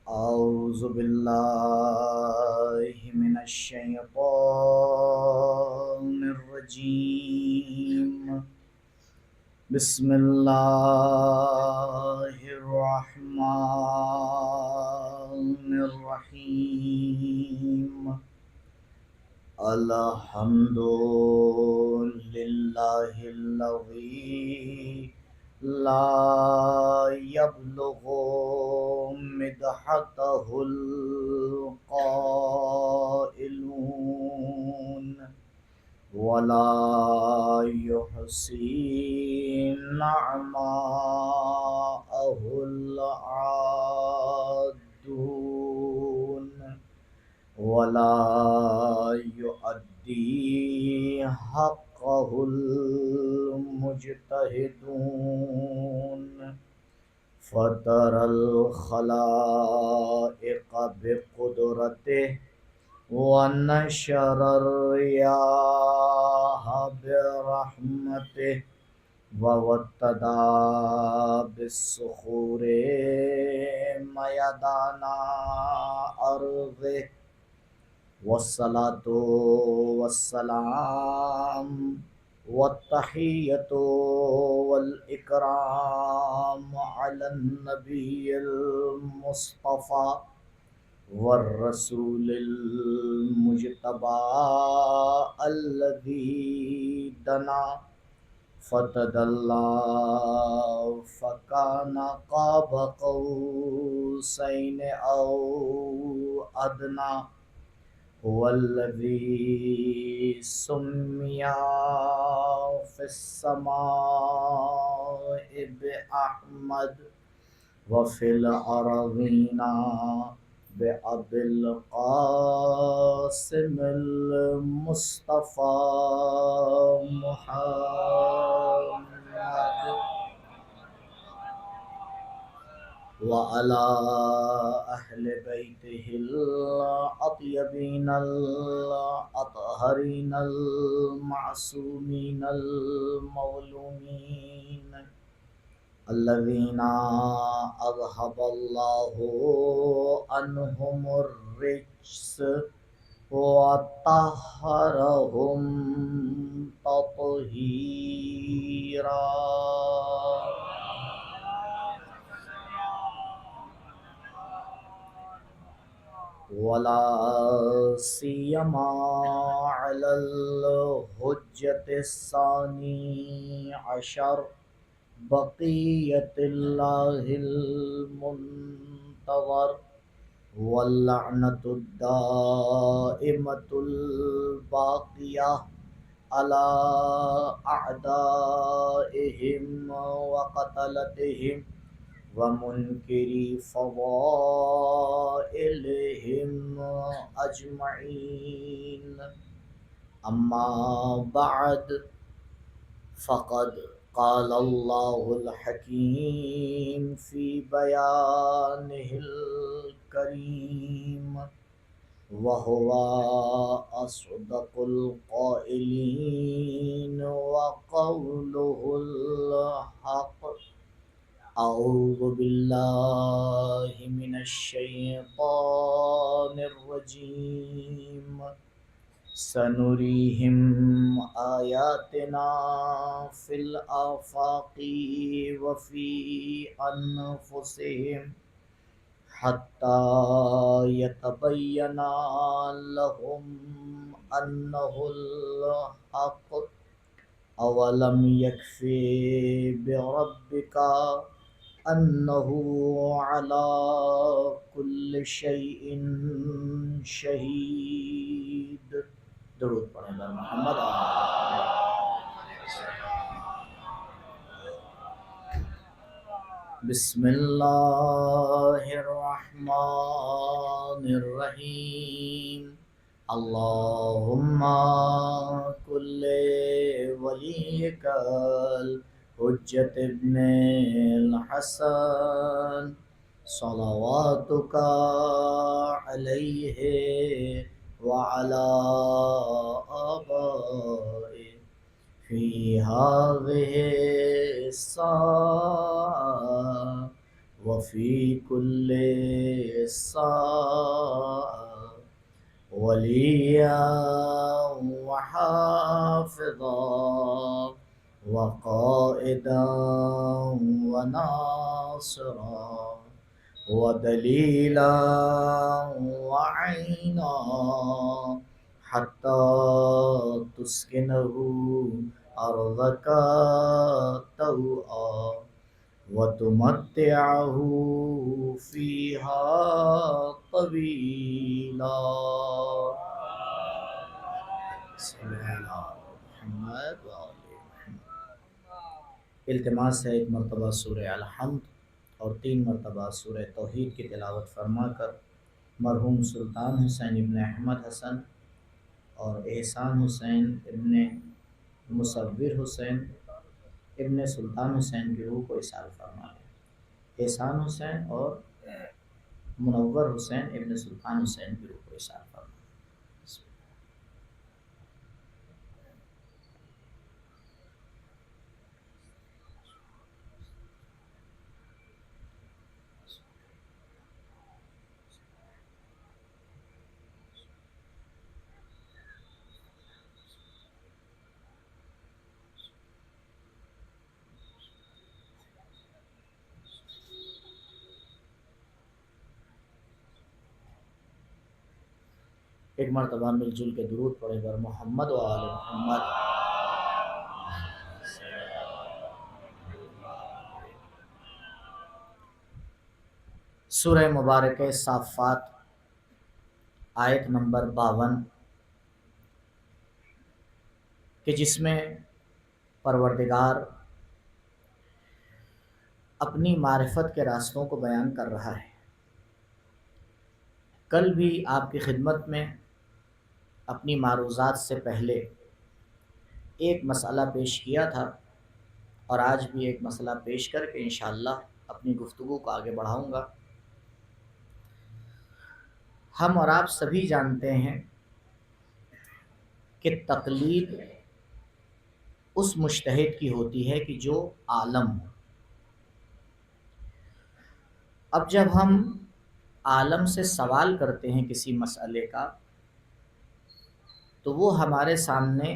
أعوذ بالله من الشيطان الرجيم. بسم الله الرحمن الرحيم. الحمد لله الذي لا يبلغ مدحته القائلون ولا يحصي نعماءه العادون ولا يؤدي حقه المجتهدون. فطر الخلائق بقدرته ونشر الرياح برحمته ووتدا بالصخور ميدان أرضه. والصلاة والسلام والتحية والإكرام على النبي المصطفى والرسول المجتبى الذي دنا فتدلى فكان قاب قوسين أو أدنى. هو الذي سمي في السماء بأحمد وفي الأرضين بأبي القاسم المصطفى محمد وعلى أهل بيته الأطيبين الأطهرين المعصومين المظلومين الذين أذهب الله عنهم الرجس وطهرهم تطهيرا. ولا سيما على الحجة الثاني عشر بقية الله المنتظر واللعنة الدائمة الباقية على أعدائهم وقتلتهم ومنكري فضائلهم أجمعين. أما بعد، فقد قال الله الحكيم في بيانه الكريم وهو أصدق القائلين وقوله الحق. أعوذ بالله من الشيطان الرجيم. سنريهم آياتنا في الآفاق وفي أنفسهم حتى يتبين لهم أنه الحق. أولم يكفي بربك أنه على كل شيء شهيد. درود پڑھیں بر محمد. بسم اللہ الرحمن الرحیم. اللہم کل ولیک الحجت ابن الحسن صلواتک علیہ وعلى آبائه في هذه الساعة وفي كل ساعة وليا وحافظا وقائدا وناصرا ودليلا وعينا حتى تسكنه أرضك طوعا وتمتعه فيها طويلا. صلی اللہ علی محمد وآل محمد۔ التماس ہے ایک مرتبہ سورہ الحمد اور 3 مرتبہ سورہ توحید کی تلاوت فرما کر مرحوم سلطان حسین ابن احمد حسن اور احسان حسین ابن مصور حسین ابن سلطان حسین کی روح کو اصال فرما ہے۔ احسان حسین اور منور حسین ابن سلطان حسین کی روح کو اصال فرما ہے۔ ایک مرتبہ مل جل کے درود پڑھے بر محمد و آل محمد۔ سورہ مبارکہ صافات آیت نمبر 52 کہ جس میں پروردگار اپنی معرفت کے راستوں کو بیان کر رہا ہے۔ کل بھی آپ کی خدمت میں اپنی معروضات سے پہلے ایک مسئلہ پیش کیا تھا اور آج بھی ایک مسئلہ پیش کر کے انشاءاللہ اپنی گفتگو کو آگے بڑھاؤں گا۔ ہم اور آپ سبھی جانتے ہیں کہ تقلید اس مجتہد کی ہوتی ہے کہ جو عالم ہو۔ اب جب ہم عالم سے سوال کرتے ہیں کسی مسئلے کا تو وہ ہمارے سامنے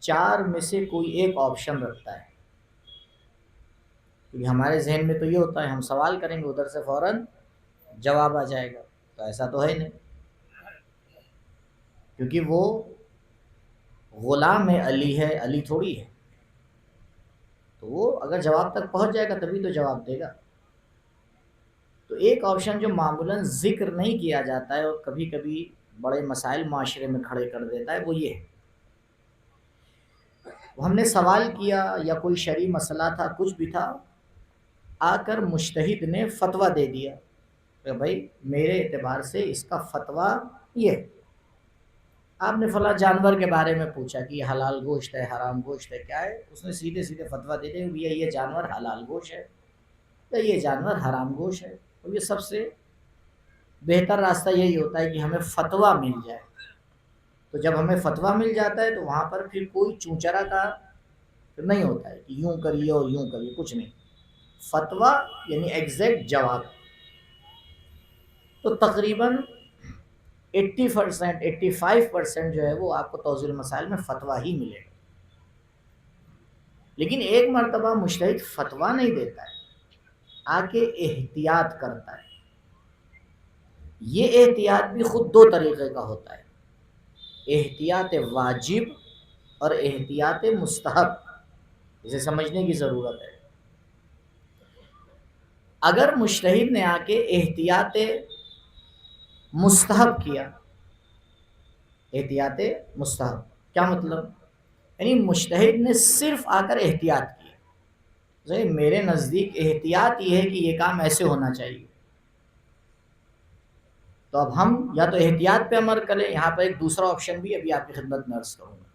4 میں سے کوئی ایک آپشن رکھتا ہے، کیونکہ ہمارے ذہن میں تو یہ ہوتا ہے ہم سوال کریں گے ادھر سے فوراً جواب آ جائے گا، تو ایسا تو ہے نہیں، کیونکہ وہ غلام علی ہے، علی تھوڑی ہے، تو وہ اگر جواب تک پہنچ جائے گا تبھی تو جواب دے گا۔ تو ایک آپشن جو معمولاً ذکر نہیں کیا جاتا ہے اور کبھی کبھی بڑے مسائل معاشرے میں کھڑے کر دیتا ہے، وہ یہ ہے، ہم نے سوال کیا یا کوئی شرعی مسئلہ تھا، کچھ بھی تھا، آ کر مجتہد نے فتویٰ دے دیا کہ بھائی میرے اعتبار سے اس کا فتویٰ یہ ہے۔ آپ نے فلاں جانور کے بارے میں پوچھا کہ یہ حلال گوشت ہے، حرام گوشت ہے، کیا ہے؟ اس نے سیدھے سیدھے فتویٰ دے دیا کہ یہ جانور حلال گوشت ہے یا یہ جانور حرام گوشت ہے۔ اور یہ سب سے بہتر راستہ یہی ہوتا ہے کہ ہمیں فتویٰ مل جائے۔ تو جب ہمیں فتویٰ مل جاتا ہے تو وہاں پر پھر کوئی چونچرا کا نہیں ہوتا ہے کہ یوں کریے اور یوں کریے، کچھ نہیں، فتویٰ یعنی ایگزیکٹ جواب۔ تو تقریباً 80% 85% جو ہے وہ آپ کو توضیح المسائل میں فتویٰ ہی ملے گا۔ لیکن ایک مرتبہ مجتہد فتویٰ نہیں دیتا ہے، آ کے احتیاط کرتا ہے۔ یہ احتیاط بھی خود 2 طریقے کا ہوتا ہے، احتیاط واجب اور احتیاط مستحب، اسے سمجھنے کی ضرورت ہے۔ اگر مجتہد نے آ کے احتیاط مستحب کیا، احتیاط مستحب کیا مطلب؟ یعنی مجتہد نے صرف آ کر احتیاط کی، میرے نزدیک احتیاط یہ ہے کہ یہ کام ایسے ہونا چاہیے، تو اب ہم یا تو احتیاط پہ عمل کریں، یہاں پر ایک دوسرا آپشن بھی ابھی آپ کی خدمت میں عرض کروں گا۔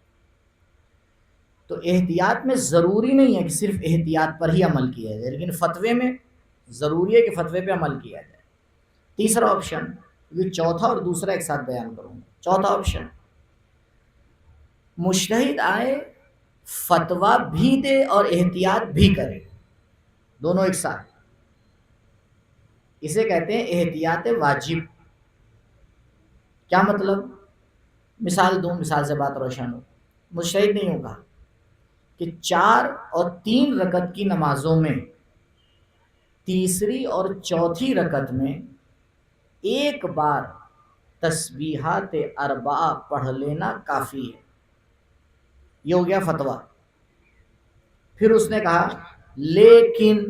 تو احتیاط میں ضروری نہیں ہے کہ صرف احتیاط پر ہی عمل کیا جائے، لیکن فتوے میں ضروری ہے کہ فتوے پہ عمل کیا جائے۔ تیسرا آپشن، یہ چوتھا اور دوسرا ایک ساتھ بیان کروں گا۔ چوتھا آپشن، مجتہد آئے فتویٰ بھی دے اور احتیاط بھی کرے، دونوں ایک ساتھ، اسے کہتے ہیں احتیاط واجب. کیا مطلب؟ مثال دوں، مثال سے بات روشن ہو. مجتہد نہیں ہوگا کہ 4 اور 3 رکعت کی نمازوں میں تیسری اور چوتھی رکعت میں ایک بار تسبیحات اربعہ پڑھ لینا کافی ہے. یہ ہو گیا فتویٰ. پھر اس نے کہا لیکن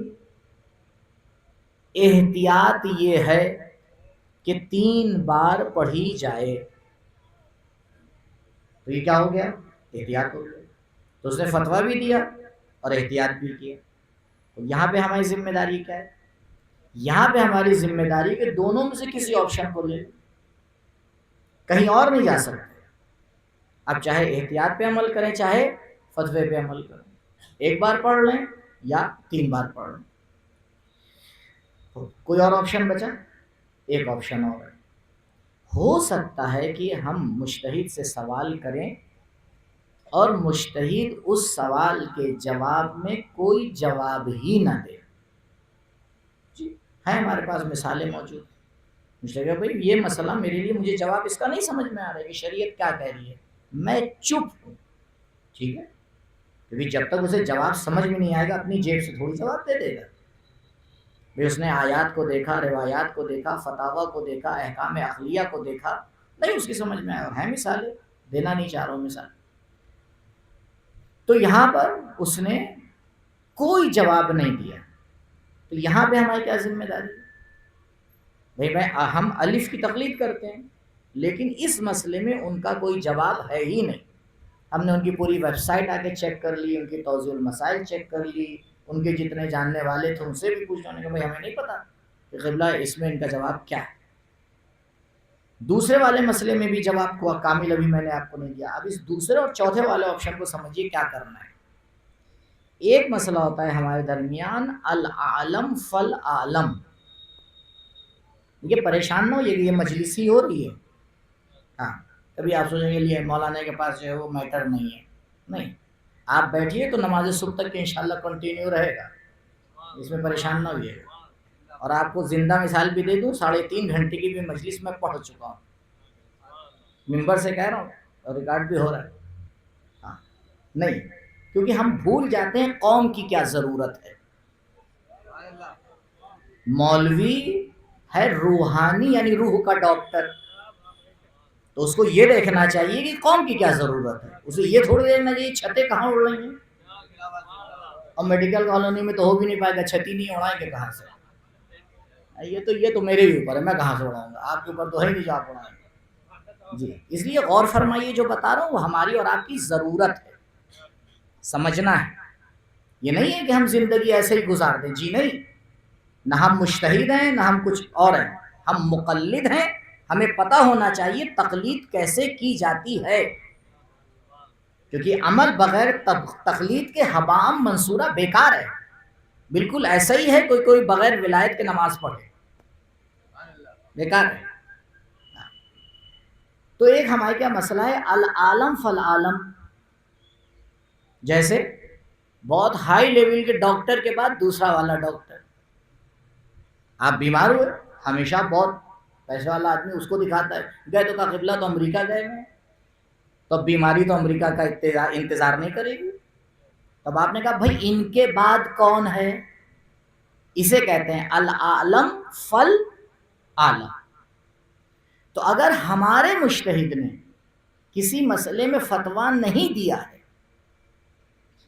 احتیاط یہ ہے کہ 3 بار پڑھی جائے. تو یہ کیا ہو گیا؟ احتیاط ہو گیا. تو اس نے فتویٰ بھی دیا اور احتیاط بھی کیا. تو یہاں پہ ہماری ذمہ داری کیا ہے؟ یہاں پہ ہماری ذمہ داری کہ دونوں میں سے کسی آپشن کو لے، کہیں اور نہیں جا سکتے. اب چاہے احتیاط پہ عمل کریں، چاہے فتوے پہ عمل کریں. ایک بار پڑھ لیں یا 3 بار پڑھ لیں. کوئی اور آپشن بچا؟ ایک آپشن اور ہے. ہو سکتا ہے کہ ہم مجتہد سے سوال کریں اور مجتہد اس سوال کے جواب میں کوئی جواب ہی نہ دے. جی ہے ہمارے پاس مثالیں موجود. مجھے کہا بھائی یہ مسئلہ میرے لیے، مجھے جواب اس کا نہیں سمجھ میں آ رہا ہے کہ شریعت کیا کہہ رہی ہے، میں چپ ہوں. ٹھیک ہے، کیونکہ جب تک اسے جواب سمجھ میں نہیں آئے گا اپنی جیب سے تھوڑی جواب دے دے گا. بھائی اس نے آیات کو دیکھا، روایات کو دیکھا، فتاویٰ کو دیکھا، احکام عقلیہ کو دیکھا، نہیں اس کی سمجھ میں آیا. ہے مثالیں، دینا نہیں چاہ رہا ہوں مثال. تو یہاں پر اس نے کوئی جواب نہیں دیا. تو یہاں پہ ہماری کیا ذمہ داری؟ بھائی ہم الف کی تقلید کرتے ہیں لیکن اس مسئلے میں ان کا کوئی جواب ہے ہی نہیں. ہم نے ان کی پوری ویب سائٹ آ کے چیک کر لی، ان کی توضیح المسائل چیک کر لی، ان کے جتنے جاننے والے تھے ان سے بھی پوچھا. کہ بھائی ہمیں نہیں پتا کہ قبلہ اس میں ان کا جواب کیا ہے. دوسرے والے مسئلے میں بھی جواب کو کامل ابھی میں نے آپ کو نہیں دیا. اب اس دوسرے اور چوتھے والے آپشن کو سمجھیے کیا کرنا ہے. ایک مسئلہ ہوتا ہے ہمارے درمیان العالم فالعالم. یہ پریشان نہ ہوئیے کہ یہ مجلسی ہو رہی ہے. ہاں کبھی آپ سوچیں گے لیے مولانا کے پاس جو ہے وہ میٹر نہیں ہے. نہیں، آپ بیٹھیے تو نماز صبح تک انشاءاللہ کنٹینیو رہے گا، اس میں پریشان نہ ہوئیے. اور آپ کو زندہ مثال بھی دے دوں، 3.5 گھنٹے کی بھی مجلس میں پڑھ چکا ہوں، ممبر سے کہہ رہا ہوں اور ریکارڈ بھی ہو رہا ہے. ہاں نہیں، کیونکہ ہم بھول جاتے ہیں قوم کی کیا ضرورت ہے. مولوی ہے روحانی یعنی روح کا ڈاکٹر، تو اس کو یہ دیکھنا چاہیے کہ قوم کی کیا ضرورت ہے. اسے یہ تھوڑی دیکھنا چاہیے چھتیں کہاں اڑ رہی ہیں. اور میڈیکل کالونی میں تو ہو بھی نہیں پائے گا، چھتی نہیں اڑائیں گے کہاں سے. یہ تو میرے ہی اوپر ہے، میں کہاں سے اڑاؤں گا. آپ کے اوپر تو ہے نہیں جو آپ اڑائیں گے. جی اس لیے غور فرمائیے، جو بتا رہا ہوں وہ ہماری اور آپ کی ضرورت ہے، سمجھنا ہے. یہ نہیں ہے کہ ہم زندگی ایسے ہی گزار دیں. جی نہیں، نہ ہم مجتہد ہیں نہ ہم کچھ اور ہیں، ہم مقلد ہیں. ہمیں پتہ ہونا چاہیے تقلید کیسے کی جاتی ہے، کیونکہ عمل بغیر تقلید کے حبام منصورہ بیکار ہے. بالکل ایسا ہی ہے کوئی بغیر ولایت کے نماز پڑھے، بیکار ہے. تو ایک ہمارے کیا مسئلہ ہے العالم فالعالم. جیسے بہت ہائی لیول کے ڈاکٹر کے بعد دوسرا والا ڈاکٹر. آپ بیمار ہوئے، ہمیشہ بہت پیسے والا آدمی اس کو دکھاتا ہے. گئے تو کا قبلہ تو امریکہ گئے ہیں، تو بیماری تو امریکہ کا انتظار نہیں کرے گی. تب آپ نے کہا بھائی ان کے بعد کون ہے؟ اسے کہتے ہیں العالم فالعالم. تو اگر ہمارے مجتہد نے کسی مسئلے میں فتویٰ نہیں دیا ہے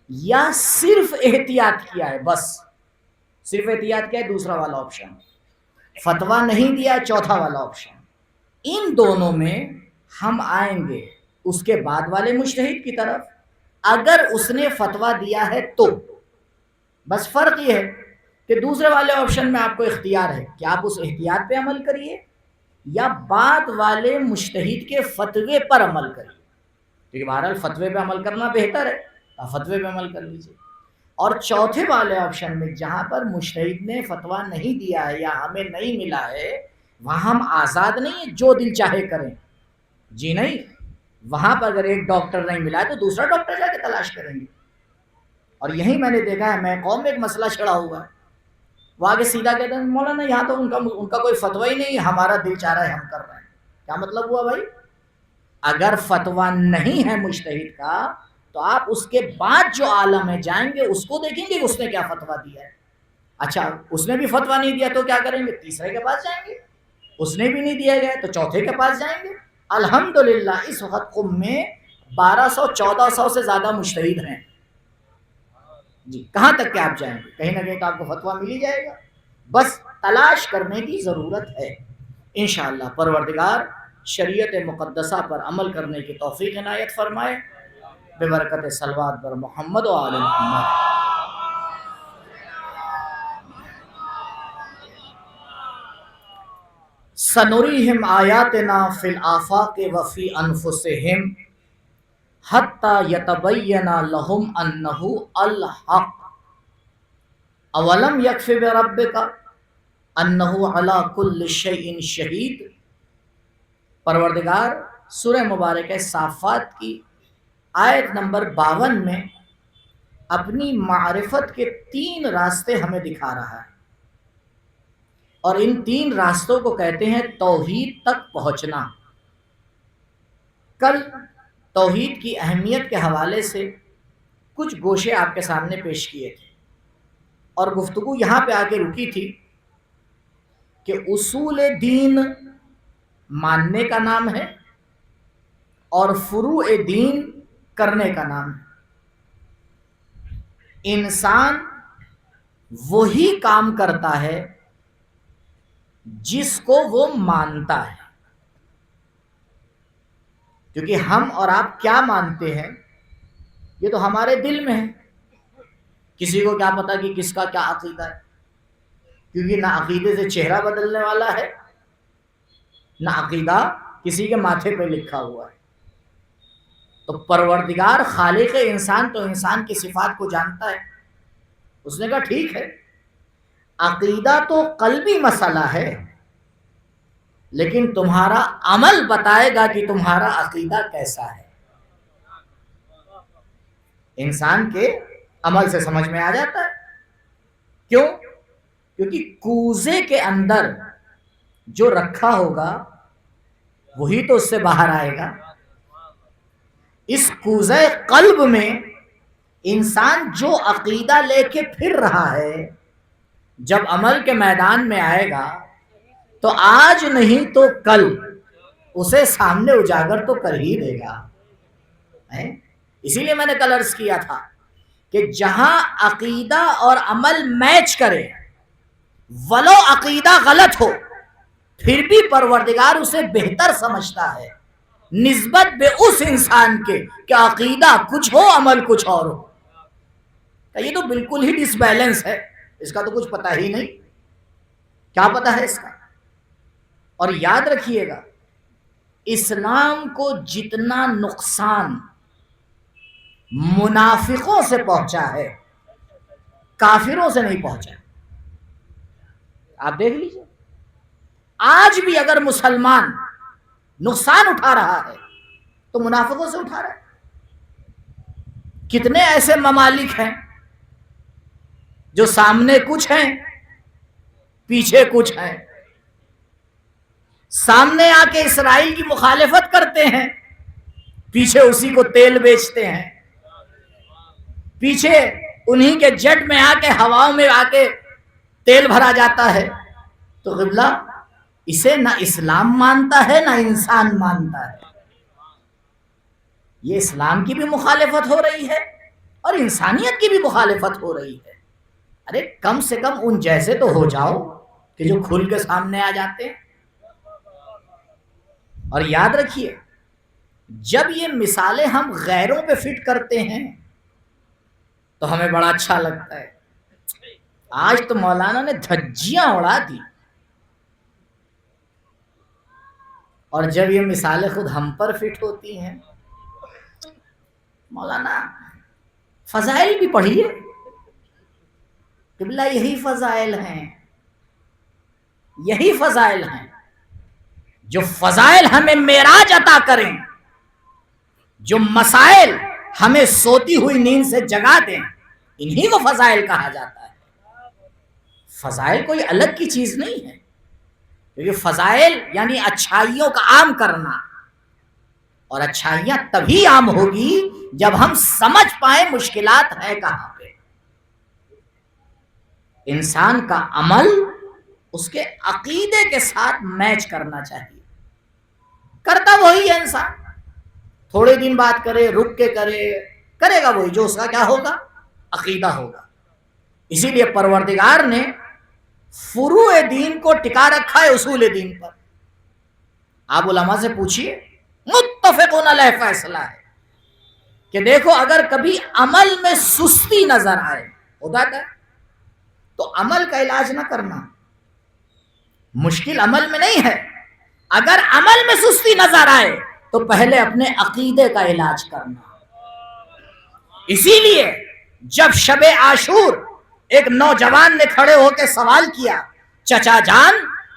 یا صرف احتیاط کیا ہے، بس صرف احتیاط کیا ہے، دوسرا والا آپشن. فتویٰ نہیں دیا، چوتھا والا آپشن. ان دونوں میں ہم آئیں گے اس کے بعد والے مجتہد کی طرف. اگر اس نے فتویٰ دیا ہے تو بس فرق یہ ہے کہ دوسرے والے آپشن میں آپ کو اختیار ہے کہ آپ اس احتیاط پہ عمل کریے یا بعد والے مجتہد کے فتوے پر عمل کریے. کیونکہ بہرحال فتوے پہ عمل کرنا بہتر ہے، آپ فتوے پہ عمل کر لیجیے. اور چوتھے والے آپشن میں جہاں پر مجتہد نے فتویٰ نہیں دیا ہے یا ہمیں نہیں ملا ہے، وہاں ہم آزاد نہیں ہیں جو دل چاہے کریں. جی نہیں، وہاں پر اگر ایک ڈاکٹر نہیں ملا ہے تو دوسرا ڈاکٹر جا کے تلاش کریں گے. اور یہی میں نے دیکھا ہے، میں قوم میں ایک مسئلہ چھڑا ہوا ہے. وہ آگے سیدھا کہتے ہیں مولانا یہاں تو ان کا کوئی فتویٰ ہی نہیں، ہمارا دل چاہ رہا ہے ہم کر رہے ہیں. کیا مطلب ہوا بھائی؟ اگر فتویٰ نہیں ہے مجتہد کا تو آپ اس کے بعد جو عالم میں جائیں گے اس کو دیکھیں گے اس نے کیا فتویٰ دیا ہے. اچھا اس نے بھی فتویٰ نہیں دیا تو کیا کریں گے؟ تیسرے کے پاس جائیں گے. اس نے بھی نہیں دیا گیا تو چوتھے کے پاس جائیں گے. الحمدللہ اس وقت قم میں 1200-1400 سے زیادہ مجتہد ہیں جی. کہاں تک کہ آپ جائیں گے؟ کہیں نہ کہیں تو آپ کو فتویٰ مل ہی جائے گا. بس تلاش کرنے کی ضرورت ہے. انشاءاللہ پروردگار شریعت مقدسہ پر عمل کرنے کی توفیق عنایت فرمائے ببرکت صلوات بر محمد و آل محمد. سنریہم آیاتنا فی الآفاق وفی انفسہم حتی یتبین لہم انہ الحق اولم یکف بربک انہ علی کل شیء شہید. پروردگار سورہ مبارکہ صافات کی آیت نمبر 52 میں اپنی معرفت کے 3 راستے ہمیں دکھا رہا ہے، اور ان 3 راستوں کو کہتے ہیں توحید تک پہنچنا. کل توحید کی اہمیت کے حوالے سے کچھ گوشے آپ کے سامنے پیش کیے تھے، اور گفتگو یہاں پہ آ کے رکی تھی کہ اصول دین ماننے کا نام ہے اور فروع دین کرنے کا نام ہے. انسان وہی کام کرتا ہے جس کو وہ مانتا ہے، کیونکہ ہم اور آپ کیا مانتے ہیں یہ تو ہمارے دل میں ہے. کسی کو کیا پتا کہ کس کا کیا عقیدہ ہے، کیونکہ نہ عقیدے سے چہرہ بدلنے والا ہے، نہ عقیدہ کسی کے ماتھے پہ لکھا ہوا ہے. تو پروردگار خالق انسان تو انسان کی صفات کو جانتا ہے. اس نے کہا ٹھیک ہے، عقیدہ تو قلبی مسئلہ ہے، لیکن تمہارا عمل بتائے گا کہ تمہارا عقیدہ کیسا ہے. انسان کے عمل سے سمجھ میں آ جاتا ہے. کیوں؟ کیونکہ کوزے کے اندر جو رکھا ہوگا وہی تو اس سے باہر آئے گا. اس کوزے قلب میں انسان جو عقیدہ لے کے پھر رہا ہے جب عمل کے میدان میں آئے گا تو آج نہیں تو کل اسے سامنے اجاگر تو کر ہی دے گا. اسی لیے میں نے کل عرض کیا تھا کہ جہاں عقیدہ اور عمل میچ کرے، ولو عقیدہ غلط ہو پھر بھی پروردگار اسے بہتر سمجھتا ہے نسبت بے اس انسان کے کہ عقیدہ کچھ ہو عمل کچھ اور ہو. یہ تو بالکل ہی ڈس بیلنس ہے، اس کا تو کچھ پتہ ہی نہیں. کیا پتہ ہے اس کا؟ اور یاد رکھیے گا اسلام کو جتنا نقصان منافقوں سے پہنچا ہے کافروں سے نہیں پہنچا. آپ دیکھ لیجئے آج بھی اگر مسلمان نقصان اٹھا رہا ہے تو منافقوں سے اٹھا رہا ہے. کتنے ایسے ممالک ہیں جو سامنے کچھ ہیں پیچھے کچھ ہیں. سامنے آ کے اسرائیل کی مخالفت کرتے ہیں، پیچھے اسی کو تیل بیچتے ہیں، پیچھے انہی کے جٹ میں آ کے ہواؤں میں آ کے تیل بھرا جاتا ہے. تو قبلہ اسے نہ اسلام مانتا ہے نہ انسان مانتا ہے. یہ اسلام کی بھی مخالفت ہو رہی ہے اور انسانیت کی بھی مخالفت ہو رہی ہے. ارے کم سے کم ان جیسے تو ہو جاؤ کہ جو کھل کے سامنے آ جاتے ہیں. اور یاد رکھیے جب یہ مثالیں ہم غیروں پہ فٹ کرتے ہیں تو ہمیں بڑا اچھا لگتا ہے. آج تو مولانا نے دھجیاں اڑا دی، اور جب یہ مثالیں خود ہم پر فٹ ہوتی ہیں، مولانا فضائل بھی پڑھیے. قبلہ یہی فضائل ہیں، یہی فضائل ہیں جو فضائل ہمیں معراج عطا کریں، جو مسائل ہمیں سوتی ہوئی نیند سے جگا دیں. انہی کو فضائل کہا جاتا ہے. فضائل کوئی الگ کی چیز نہیں ہے، کیونکہ فضائل یعنی اچھائیوں کا عام کرنا، اور اچھائیاں تبھی عام ہوگی جب ہم سمجھ پائیں مشکلات ہے کہاں پہ۔ انسان کا عمل اس کے عقیدے کے ساتھ میچ کرنا چاہیے، کرتا وہی ہے انسان، تھوڑے دن بات کرے، رک کے کرے گا وہی جو اس کا کیا ہوگا، عقیدہ ہوگا۔ اسی لیے پروردگار نے فروع دین کو ٹکا رکھا ہے اصول دین پر۔ آپ علماء سے پوچھئے، متفقون علیہ فیصلہ ہے کہ دیکھو اگر کبھی عمل میں سستی نظر آئے ہوتا ہے تو عمل کا علاج نہ کرنا، مشکل عمل میں نہیں ہے، اگر عمل میں سستی نظر آئے تو پہلے اپنے عقیدے کا علاج کرنا۔ اسی لیے جب شب عاشور ایک نوجوان نے کھڑے ہو کے سوال کیا، چچا جان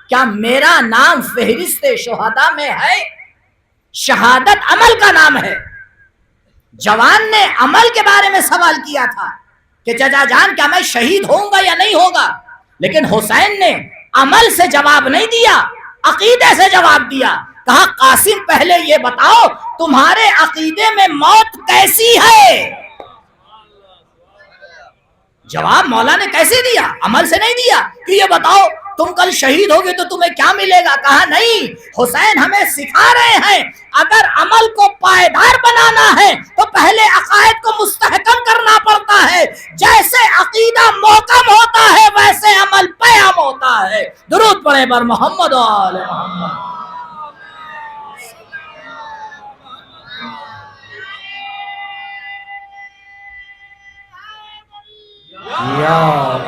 کیا میرا نام فہرست شہداء میں ہے؟ شہادت عمل کا نام ہے۔ جوان نے عمل کے بارے میں سوال کیا تھا کہ چچا جان کیا میں شہید ہوں گا یا نہیں ہوگا، لیکن حسین نے عمل سے جواب نہیں دیا، عقیدے سے جواب دیا۔ کہا قاسم پہلے یہ بتاؤ تمہارے عقیدے میں موت کیسی ہے؟ جواب مولا نے کیسے دیا؟ عمل سے نہیں دیا کہ یہ بتاؤ تم کل شہید ہوگے تو تمہیں کیا ملے گا۔ کہا نہیں، حسین ہمیں سکھا رہے ہیں اگر عمل کو پائیدار بنانا ہے تو پہلے عقائد کو مستحکم کرنا پڑتا ہے، جیسے عقیدہ محکم ہوتا ہے ویسے عمل قائم ہوتا ہے۔ درود پڑھیں بر محمد و آل محمد۔ یا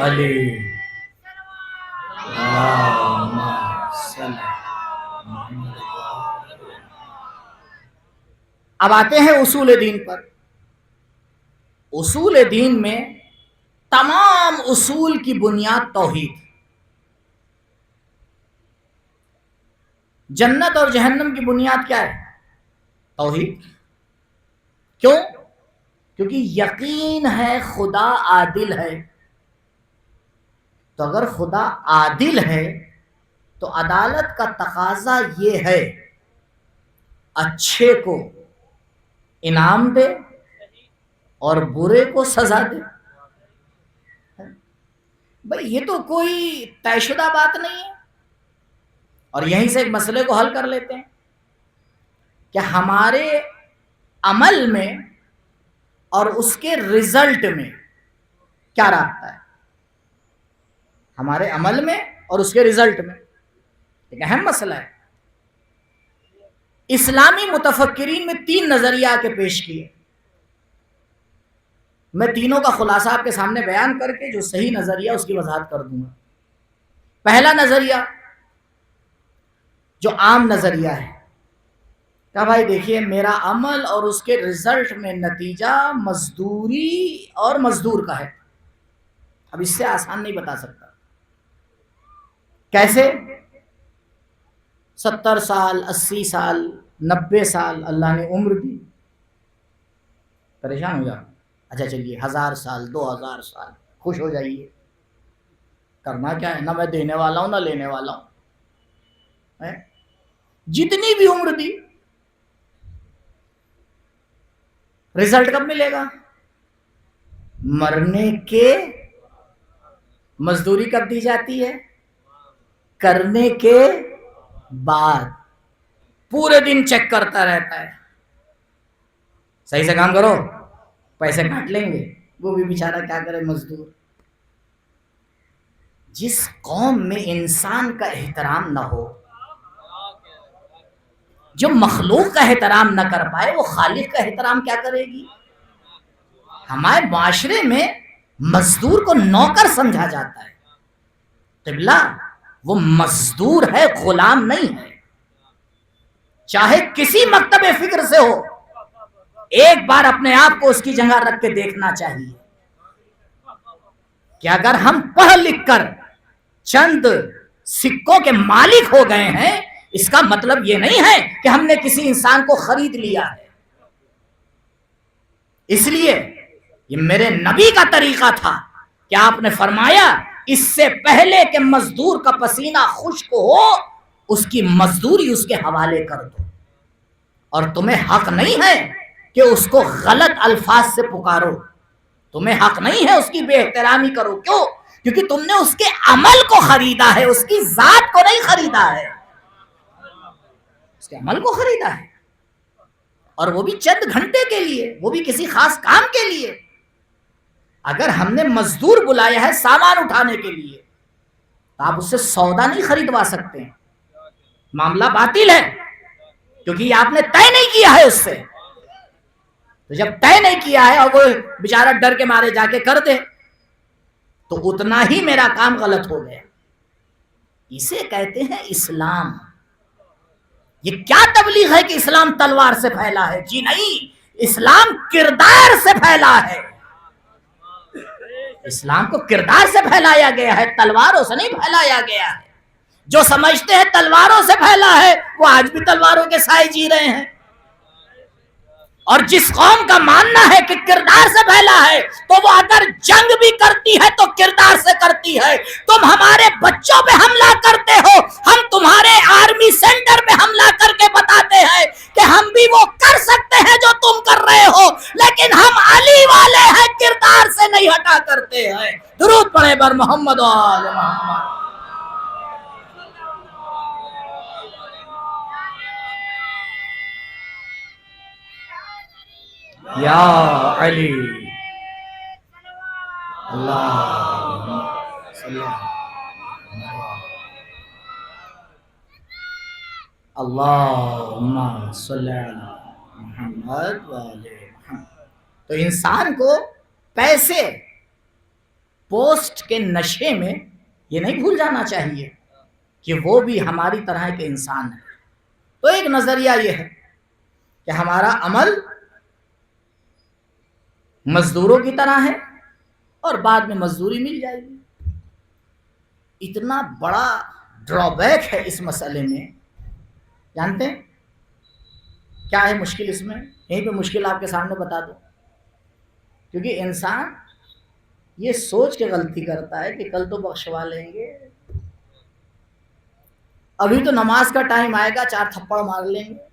علی اب آتے ہیں اصول دین پر۔ اصول دین میں تمام اصول کی بنیاد توحید۔ جنت اور جہنم کی بنیاد کیا ہے؟ توحید۔ کیوں؟ کیونکہ یقین ہے خدا عادل ہے، تو اگر خدا عادل ہے تو عدالت کا تقاضا یہ ہے اچھے کو انعام دے اور برے کو سزا دے۔ بھئی یہ تو کوئی طے شدہ بات نہیں ہے۔ اور یہیں سے ایک مسئلے کو حل کر لیتے ہیں کہ ہمارے عمل میں اور اس کے رزلٹ میں کیا رابطہ ہے؟ ہمارے عمل میں اور اس کے رزلٹ میں ایک اہم مسئلہ ہے۔ اسلامی متفکرین میں 3 نظریہ کے پیش کیے، میں تینوں کا خلاصہ آپ کے سامنے بیان کر کے جو صحیح نظریہ اس کی وضاحت کر دوں گا۔ پہلا نظریہ جو عام نظریہ ہے کہ بھائی دیکھیے میرا عمل اور اس کے رزلٹ میں نتیجہ مزدوری اور مزدور کا ہے۔ اب اس سے آسان نہیں بتا سکتا کیسے 70 سال 80 سال 90 سال اللہ نے عمر دی، پریشان ہو جا، اچھا چلیے 1000 سال 2000 سال خوش ہو جائیے، کرنا کیا ہے، نہ میں دینے والا ہوں نہ لینے والا ہوں، جتنی بھی عمر دی رزلٹ کب ملے گا؟ مرنے کے مزدوری کب دی جاتی ہے؟ کرنے کے بعد۔ پورے دن چیک کرتا رہتا ہے، صحیح سے کام کرو پیسے کاٹ لیں گے، وہ بھی بیچارہ کیا کرے مزدور۔ جس قوم میں انسان کا احترام نہ ہو، جو مخلوق کا احترام نہ کر پائے، وہ خالق کا احترام کیا کرے گی؟ ہمارے معاشرے میں مزدور کو نوکر سمجھا جاتا ہے۔ قبلہ وہ مزدور ہے، غلام نہیں ہے۔ چاہے کسی مکتب فکر سے ہو، ایک بار اپنے آپ کو اس کی جگہ رکھ کے دیکھنا چاہیے کہ اگر ہم پڑھ لکھ کر چند سکوں کے مالک ہو گئے ہیں، اس کا مطلب یہ نہیں ہے کہ ہم نے کسی انسان کو خرید لیا ہے۔ اس لیے یہ میرے نبی کا طریقہ تھا کہ آپ نے فرمایا اس سے پہلے کہ مزدور کا پسینہ خشک ہو اس کی مزدوری اس کے حوالے کر دو، اور تمہیں حق نہیں ہے کہ اس کو غلط الفاظ سے پکارو، تمہیں حق نہیں ہے اس کی بے احترامی کرو. کیوں؟ کیونکہ تم نے اس کے عمل کو خریدا ہے، اس کی ذات کو نہیں خریدا ہے، اس کے عمل کو خریدا ہے، اور وہ بھی چند گھنٹے کے لیے، وہ بھی کسی خاص کام کے لیے. اگر ہم نے مزدور بلایا ہے سامان اٹھانے کے لیے تو آپ اس سے سودا نہیں خریدوا سکتے ہیں، معاملہ باطل ہے، کیونکہ یہ آپ نے طے نہیں کیا ہے اس سے. تو جب طے نہیں کیا ہے اور وہ بیچارہ ڈر کے مارے جا کے کر دے تو اتنا ہی میرا کام غلط ہو گیا. اسے کہتے ہیں اسلام. یہ کیا تبلیغ ہے کہ اسلام تلوار سے پھیلا ہے؟ جی نہیں، اسلام کردار سے پھیلا ہے. اسلام کو کردار سے پھیلایا گیا ہے، تلواروں سے نہیں پھیلایا گیا ہے. جو سمجھتے ہیں تلواروں سے پھیلا ہے وہ آج بھی تلواروں کے سائے جی رہے ہیں، اور جس قوم کا ماننا ہے کہ کردار سے پھیلا ہے تو وہ اگر جنگ بھی کرتی ہے تو کردار سے کرتی ہے. تم ہمارے بچوں پہ حملہ کرتے ہو، ہم تمہارے آرمی سینٹر پہ حملہ کر کے بتاتے ہیں کہ ہم بھی وہ کر سکتے ہیں جو تم کر رہے ہو، لیکن ہم علی والے ہیں، کردار سے نہیں ہٹا کرتے ہیں. درود پڑھے بر محمد و آل محمد. یا علی اللہ اللہم صلی علی محمد وآلِ محمد. تو انسان کو پیسے پوسٹ کے نشے میں یہ نہیں بھول جانا چاہیے کہ وہ بھی ہماری طرح کے انسان ہے. تو ایک نظریہ یہ ہے کہ ہمارا عمل مزدوروں کی طرح ہے اور بعد میں مزدوری مل جائے گی. اتنا بڑا ڈرا بیک ہے اس مسئلے میں. جانتے ہیں کیا ہے مشکل اس میں؟ یہیں پہ مشکل آپ کے سامنے بتا دو. کیونکہ انسان یہ سوچ کے غلطی کرتا ہے کہ کل تو بخشوا لیں گے، ابھی تو نماز کا ٹائم آئے گا 4 تھپڑ مار لیں گے.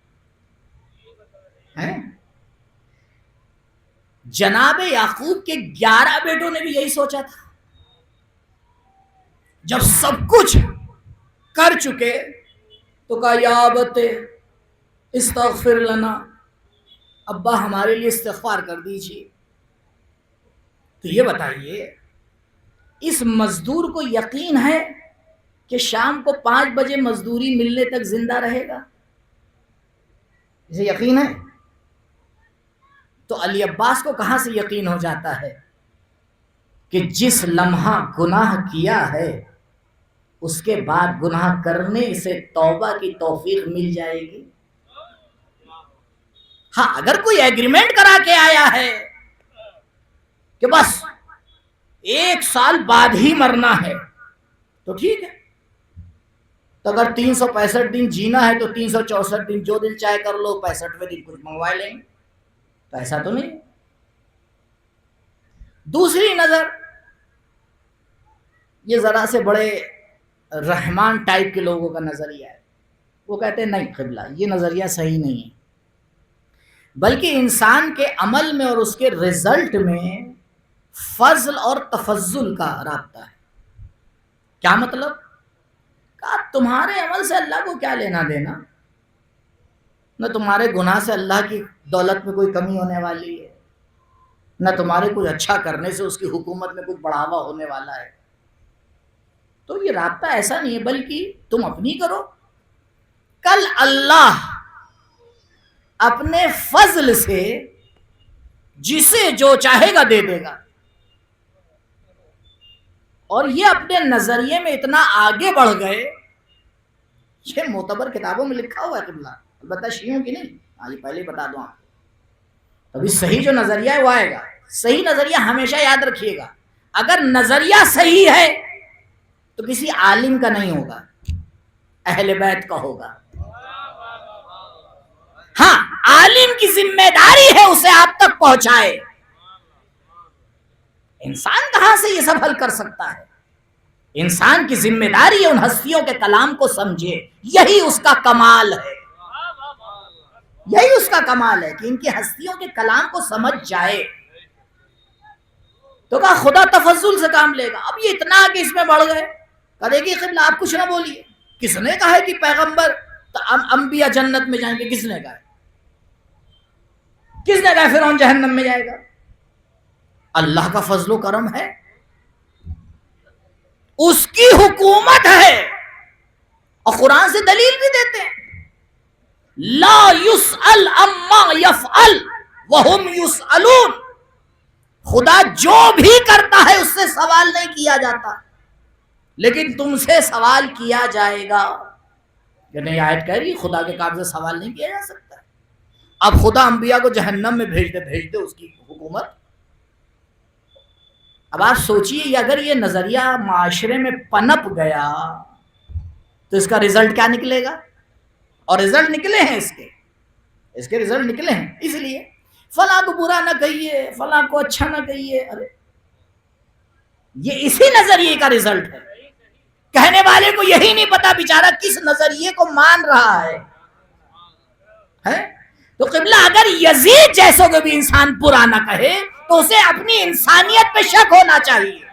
جناب یعقوب کے 11 بیٹوں نے بھی یہی سوچا تھا. جب سب کچھ کر چکے تو کہا یا ابت استغفر لنا، ابا ہمارے لیے استغفار کر دیجیے. تو یہ بتائیے اس مزدور کو یقین ہے کہ شام کو 5 بجے مزدوری ملنے تک زندہ رہے گا؟ اسے یقین ہے؟ تو علی عباس کو کہاں سے یقین ہو جاتا ہے کہ جس لمحہ گناہ کیا ہے اس کے بعد گناہ کرنے سے توبہ کی توفیق مل جائے گی؟ ہاں اگر کوئی ایگریمنٹ کرا کے آیا ہے کہ بس 1 سال بعد ہی مرنا ہے تو ٹھیک ہے. تو اگر 365 دن جینا ہے تو 364 دن جو دل چاہے کر لو، 65ویں دن کچھ منگوا لیں گے. تو ایسا تو نہیں. دوسری نظر یہ ذرا سے بڑے رحمان ٹائپ کے لوگوں کا نظریہ ہے. وہ کہتے ہیں نہیں قبلہ یہ نظریہ صحیح نہیں ہے، بلکہ انسان کے عمل میں اور اس کے رزلٹ میں فضل اور تفضل کا رابطہ ہے. کیا مطلب؟ کہ تمہارے عمل سے اللہ کو کیا لینا دینا؟ نہ تمہارے گناہ سے اللہ کی دولت میں کوئی کمی ہونے والی ہے، نہ تمہارے کچھ اچھا کرنے سے اس کی حکومت میں کچھ بڑھاوا ہونے والا ہے. تو یہ رابطہ ایسا نہیں ہے، بلکہ تم اپنی کرو، کل اللہ اپنے فضل سے جسے جو چاہے گا دے دے گا. اور یہ اپنے نظریے میں اتنا آگے بڑھ گئے، یہ معتبر کتابوں میں لکھا ہوا ہے قبلہ، البتہ شیعوں کی نہیں. یہ پہلے ہی بتا دوں آپ. ابھی صحیح جو نظریہ ہے وہ آئے گا. صحیح نظریہ ہمیشہ یاد رکھیے گا، اگر نظریہ صحیح ہے تو کسی عالم کا نہیں ہوگا، اہل بیت کا ہوگا. ہاں عالم کی ذمہ داری ہے اسے آپ تک پہنچائے. انسان کہاں سے یہ سب حل کر سکتا ہے؟ انسان کی ذمہ داری ہے ان ہستیوں کے کلام کو سمجھے، یہی اس کا کمال ہے، یہی اس کا کمال ہے کہ ان کی ہستیوں کے کلام کو سمجھ جائے۔ تو کہا خدا تفضل سے کام لے گا۔ اب یہ اتنا کہ اس میں بڑھ گئے، کہا دیکھیے قبلہ آپ کچھ نہ بولیے، کس نے کہا ہے کہ پیغمبر انبیاء جنت میں جائیں گے؟ کس نے کہا ہے؟ کس نے کہا فرعون جہنم میں جائے گا؟ اللہ کا فضل و کرم ہے، اس کی حکومت ہے، اور قرآن سے دلیل بھی دیتے ہیں، لا یسأل عما یفعل وہم یسألون، خدا جو بھی کرتا ہے اس سے سوال نہیں کیا جاتا، لیکن تم سے سوال کیا جائے گا۔ یعنی آیت کہہ رہی خدا کے کام سے سوال نہیں کیا جا سکتا۔ اب خدا انبیاء کو جہنم میں بھیج دے اس کی حکومت۔ اب آپ سوچئے اگر یہ نظریہ معاشرے میں پنپ گیا تو اس کا رزلٹ کیا نکلے گا؟ اور رزلٹ نکلے ہیں اس کے رزلٹ نکلے ہیں، اس لیے فلاں کو برا نہ کہیے، فلاں کو اچھا نہ کہیے۔ ارے یہ اسی نظریے کا رزلٹ ہے، کہنے والے کو یہی نہیں پتا بیچارہ کس نظریے کو مان رہا ہے۔ تو قبلہ اگر یزید جیسوں کو بھی انسان برا نہ کہے تو اسے اپنی انسانیت پہ شک ہونا چاہیے،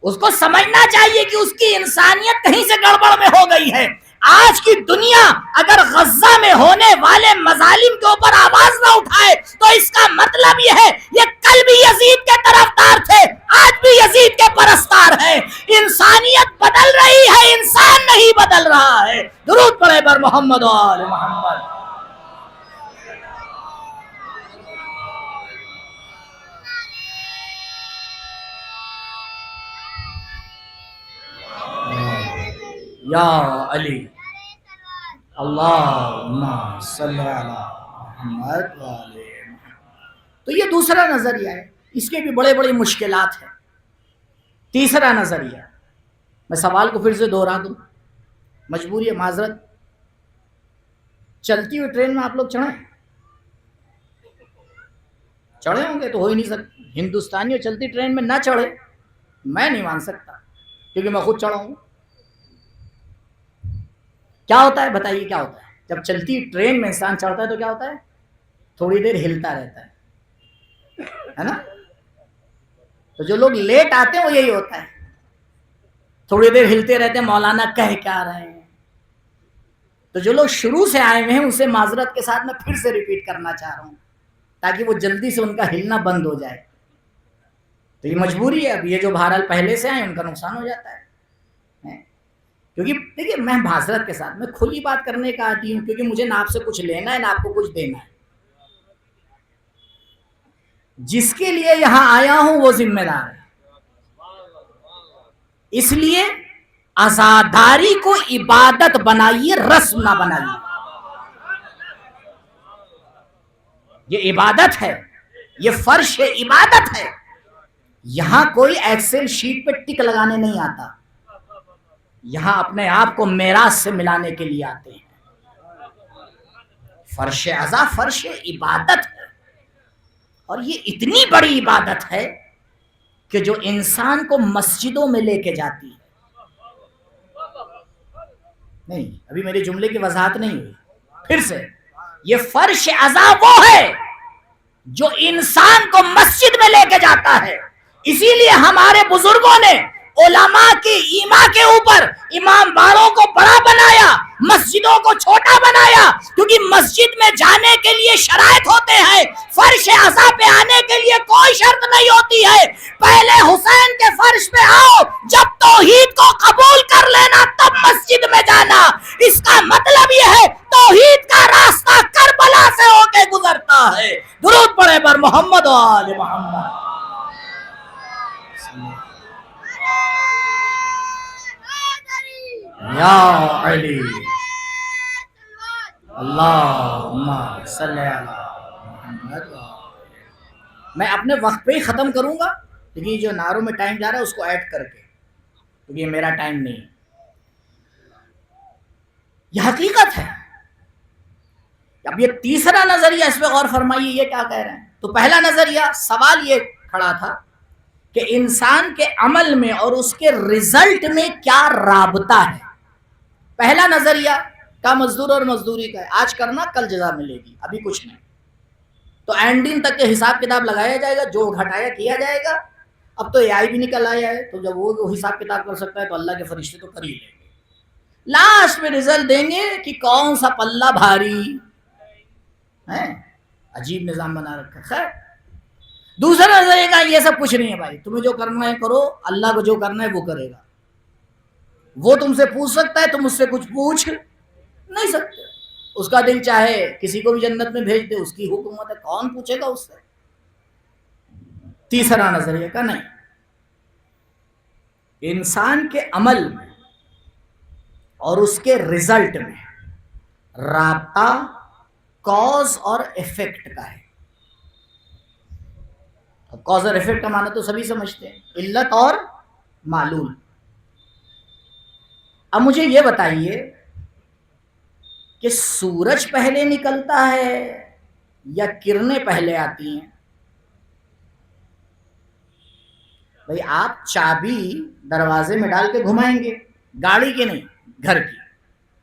اس کو سمجھنا چاہیے کہ اس کی انسانیت کہیں سے گڑبڑ میں ہو گئی ہے۔ آج کی دنیا اگر غزہ میں ہونے والے مظالم کے اوپر آواز نہ اٹھائے تو اس کا مطلب یہ ہے یہ کل بھی یزید کے طرفدار تھے، آج بھی یزید کے پرستار ہیں۔ انسانیت بدل رہی ہے، انسان نہیں بدل رہا ہے۔ درود پڑھے بر محمد و آل محمد۔ یا علی اللہم صلی علی محمد و آل محمد۔ تو یہ دوسرا نظریہ ہے، اس کے بھی بڑے بڑے مشکلات ہیں۔ تیسرا نظریہ، میں سوال کو پھر سے دوہرا دوں، مجبوری ہے، معذرت، چلتی ہوئی ٹرین میں آپ لوگ چڑھے ہوں گے تو ہو ہی نہیں سکتا، ہندوستانی چلتی ٹرین میں نہ چڑھے میں نہیں مان سکتا، کیونکہ میں خود چڑھا ہوں۔ کیا ہوتا ہے بتائیے، کیا ہوتا ہے جب چلتی ٹرین میں انسان چڑھتا ہے تو کیا ہوتا ہے؟ تھوڑی دیر ہلتا رہتا ہے نا؟ تو جو لوگ لیٹ آتے ہیں وہ یہی ہوتا ہے، تھوڑی دیر ہلتے رہتے ہیں، مولانا کہہ کیا رہے ہیں۔ تو جو لوگ شروع سے آئے ہوئے ہیں اسے معذرت کے ساتھ میں پھر سے ریپیٹ کرنا چاہ رہا ہوں تاکہ وہ جلدی سے ان کا ہلنا بند ہو جائے۔ تو یہ مجبوری ہے، اب یہ جو بہرحال پہلے سے آئے ان کا نقصان ہو جاتا ہے، کیونکہ دیکھیے میں معذرت کے ساتھ میں کھلی بات کرنے کا عادی ہوں، کیونکہ مجھے نہ آپ سے کچھ لینا ہے نہ آپ کو کچھ دینا ہے۔ جس کے لیے یہاں آیا ہوں وہ ذمہ دار ہے، اس لیے عزاداری کو عبادت بنائیے، رسم نہ بنائیے۔ یہ عبادت ہے، یہ فرش عبادت ہے۔ یہاں کوئی ایکسل شیٹ پہ ٹک لگانے نہیں آتا، یہاں اپنے آپ کو میراث سے ملانے کے لیے آتے ہیں۔ فرش عزا فرش عبادت ہے، اور یہ اتنی بڑی عبادت ہے کہ جو انسان کو مسجدوں میں لے کے جاتی ہے۔ نہیں، ابھی میرے جملے کی وضاحت نہیں ہوئی، پھر سے، یہ فرش عزا وہ ہے جو انسان کو مسجد میں لے کے جاتا ہے۔ اسی لیے ہمارے بزرگوں نے علماء کی ایما کے اوپر امام باڑوں کو بڑا بنایا، مسجدوں کو چھوٹا بنایا، کیونکہ مسجد میں جانے کے لیے شرائط ہوتے ہیں، فرش عزا پہ آنے کے لیے کوئی شرط نہیں ہوتی ہے۔ پہلے حسین کے فرش پہ آؤ، جب توحید کو قبول کر لینا تب مسجد میں جانا۔ اس کا مطلب یہ ہے توحید کا راستہ کربلا سے ہو کے گزرتا ہے۔ درود پڑھے بر محمد و آل محمد۔ یا علی اللہم صلی علی محمد۔ میں اپنے وقت پہ ہی ختم کروں گا، لیکن جو نعروں میں ٹائم جا رہا ہے اس کو ایڈ کر کے، کیونکہ یہ میرا ٹائم نہیں ہے، یہ حقیقت ہے۔ اب یہ تیسرا نظریہ، اس پہ غور فرمائیے، یہ کیا کہہ رہے ہیں؟ تو پہلا نظریہ، سوال یہ کھڑا تھا کہ انسان کے عمل میں اور اس کے رزلٹ میں کیا رابطہ ہے. پہلا نظریہ کا مزدور اور مزدوری کا ہے، آج کرنا کل جزا ملے گی، ابھی کچھ نہیں. تو اینڈ دن تک کے حساب کتاب لگایا جائے گا، جو گھٹایا کیا جائے گا. اب تو اے آئی بھی نکل آیا ہے، تو جب وہ حساب کتاب کر سکتا ہے تو اللہ کے فرشتے تو کر ہی لیں گے. لاسٹ میں رزلٹ دیں گے کہ کون سا پلہ بھاری ہے. عجیب نظام بنا رکھا. خیر، دوسرا نظریہ کا یہ سب کچھ نہیں ہے بھائی، تمہیں جو کرنا ہے کرو، اللہ کو جو کرنا ہے وہ کرے گا. وہ تم سے پوچھ سکتا ہے، تم اس سے کچھ پوچھ نہیں سکتے. اس کا دل چاہے کسی کو بھی جنت میں بھیج دے، اس کی حکومت ہے، کون پوچھے گا اس سے. تیسرا نظریہ کا نہیں، انسان کے عمل میں اور اس کے رزلٹ میں رابطہ کاز اور ایفیکٹ کا ہے. کاز اور ایفیکٹ کا معنی تو سبھی سمجھتے ہیں، علت اور معلول. اب مجھے یہ بتائیے کہ سورج پہلے نکلتا ہے یا کرنیں پہلے آتی ہیں؟ بھئی آپ چابی دروازے میں ڈال کے گھمائیں گے، گاڑی کے نہیں، گھر کی.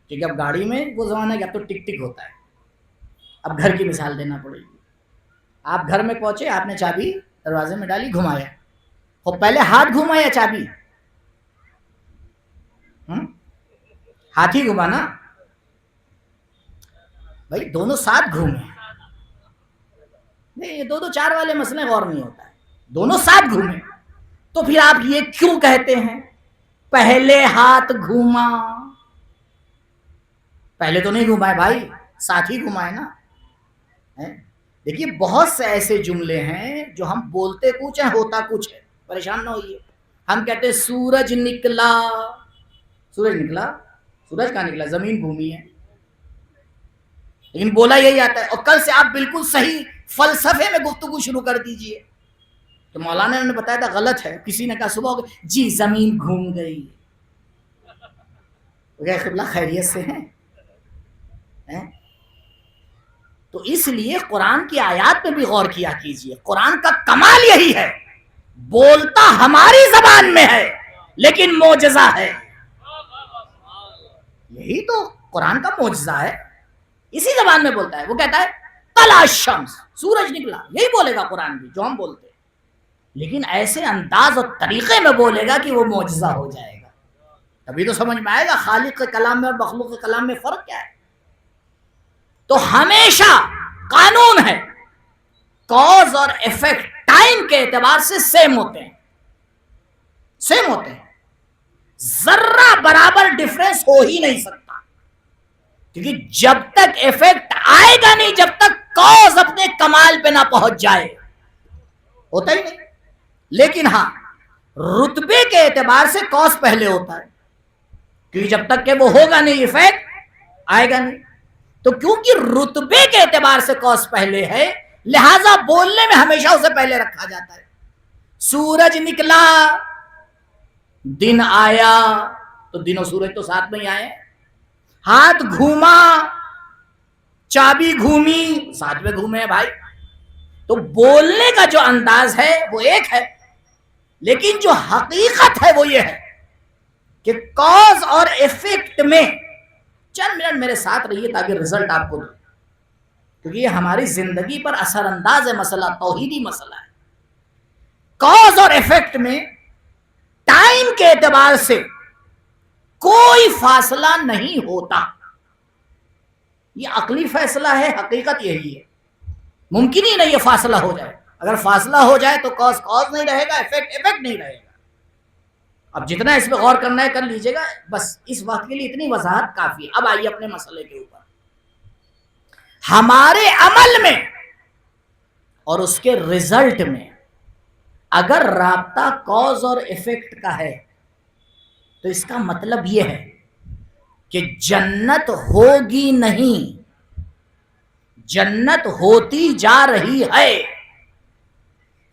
کیونکہ اب گاڑی میں وہ زمانہ ہے اب تو ٹک ٹک ہوتا ہے. اب گھر کی مثال دینا پڑے گی. آپ گھر میں پہنچے، آپ نے چابی دروازے میں ڈالی، گھمایا. اور پہلے ہاتھ گھوما یا چابی؟ ہاتھ ہی گھوما نا بھائی، دونوں ساتھ گھومے. نہیں، یہ دو چار والے مسئلے غور نہیں ہوتا ہے، دونوں ساتھ گھومے. تو پھر آپ یہ کیوں کہتے ہیں پہلے ہاتھ گھوما؟ پہلے تو نہیں گھمائے بھائی، ساتھ ہی گھمائے نا. دیکھیے بہت سے ایسے جملے ہیں جو ہم بولتے کچھ ہیں ہوتا کچھ ہے، پریشان نہ ہوئیے. ہم کہتے ہیں سورج نکلا. سورج نکلا؟ سورج کہاں نکلا؟ زمین گھومی ہے. لیکن بولا یہی آتا ہے. اور کل سے آپ بالکل صحیح فلسفے میں گفتگو شروع کر دیجئے. تو مولانا نے بتایا تھا غلط ہے. کسی نے کہا صبح جی زمین گھوم گئی. قبلہ خیریت سے ہیں؟ تو اس لیے قرآن کی آیات پہ بھی غور کیا کیجئے. قرآن کا کمال یہی ہے، بولتا ہماری زبان میں ہے لیکن معجزہ ہے. یہی تو قرآن کا معجزہ ہے، اسی زبان میں بولتا ہے. وہ کہتا ہے طلع الشمس، سورج نکلا، یہی بولے گا قرآن بھی جو ہم بولتے ہیں. لیکن ایسے انداز اور طریقے میں بولے گا کہ وہ معجزہ ہو جائے گا. تبھی تو سمجھ میں آئے گا خالق کے کلام میں اور مخلوق کے کلام میں فرق کیا ہے. تو ہمیشہ قانون ہے، کاز اور ایفیکٹ ٹائم کے اعتبار سے سیم ہوتے ہیں، سیم ہوتے ہیں. ذرہ برابر ڈفرنس ہو ہی نہیں سکتا، کیونکہ جب تک ایفیکٹ آئے گا نہیں، جب تک کاز اپنے کمال پہ نہ پہنچ جائے، ہوتا ہی نہیں. لیکن ہاں، رتبے کے اعتبار سے کاز پہلے ہوتا ہے، کیونکہ جب تک کہ وہ ہوگا نہیں ایفیکٹ آئے گا نہیں. تو کیونکہ رتبے کے اعتبار سے کاز پہلے ہے، لہذا بولنے میں ہمیشہ اسے پہلے رکھا جاتا ہے. سورج نکلا، دن آیا، تو دن اور سورج تو ساتھ میں ہی آئے. ہاتھ گھوما، چابی گھومی، ساتھ میں گھومے ہیں بھائی. تو بولنے کا جو انداز ہے وہ ایک ہے، لیکن جو حقیقت ہے وہ یہ ہے کہ کاز اور ایفیکٹ میں چند منٹ میرے ساتھ رہیے تاکہ رزلٹ آپ کو دو، کیونکہ یہ ہماری زندگی پر اثر انداز ہے. مسئلہ توحیدی مسئلہ ہے. کاز اور ایفیکٹ میں ٹائم کے اعتبار سے کوئی فاصلہ نہیں ہوتا. یہ عقلی فیصلہ ہے، حقیقت یہی ہے. ممکن ہی نہیں یہ فاصلہ ہو جائے. اگر فاصلہ ہو جائے تو کاز کاز نہیں رہے گا، ایفیکٹ ایفیکٹ نہیں رہے گا. اب جتنا اس پہ غور کرنا ہے کر لیجئے گا، بس اس وقت کے لیے اتنی وضاحت کافی ہے. اب آئیے اپنے مسئلے کے اوپر. ہمارے عمل میں اور اس کے رزلٹ میں اگر رابطہ کاز اور ایفیکٹ کا ہے تو اس کا مطلب یہ ہے کہ جنت ہوگی نہیں، جنت ہوتی جا رہی ہے.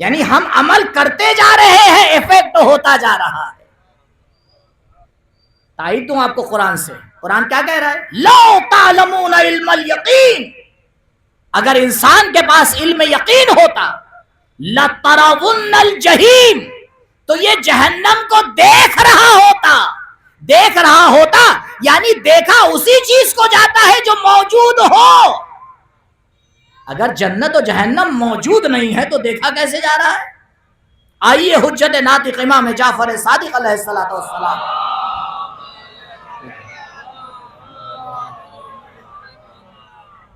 یعنی ہم عمل کرتے جا رہے ہیں، ایفیکٹ ہوتا جا رہا ہے. تائید دوں آپ کو قرآن سے. قرآن کیا کہہ رہا ہے؟ لو تعلمون علم الیقین، اگر انسان کے پاس علم یقین ہوتا، لترون الجحیم، تو یہ جہنم کو دیکھ رہا ہوتا یعنی دیکھا اسی چیز کو جاتا ہے جو موجود ہو. اگر جنت و جہنم موجود نہیں ہے تو دیکھا کیسے جا رہا ہے؟ آئیے حجت ناطق امام جعفر صادق علیہ السلام.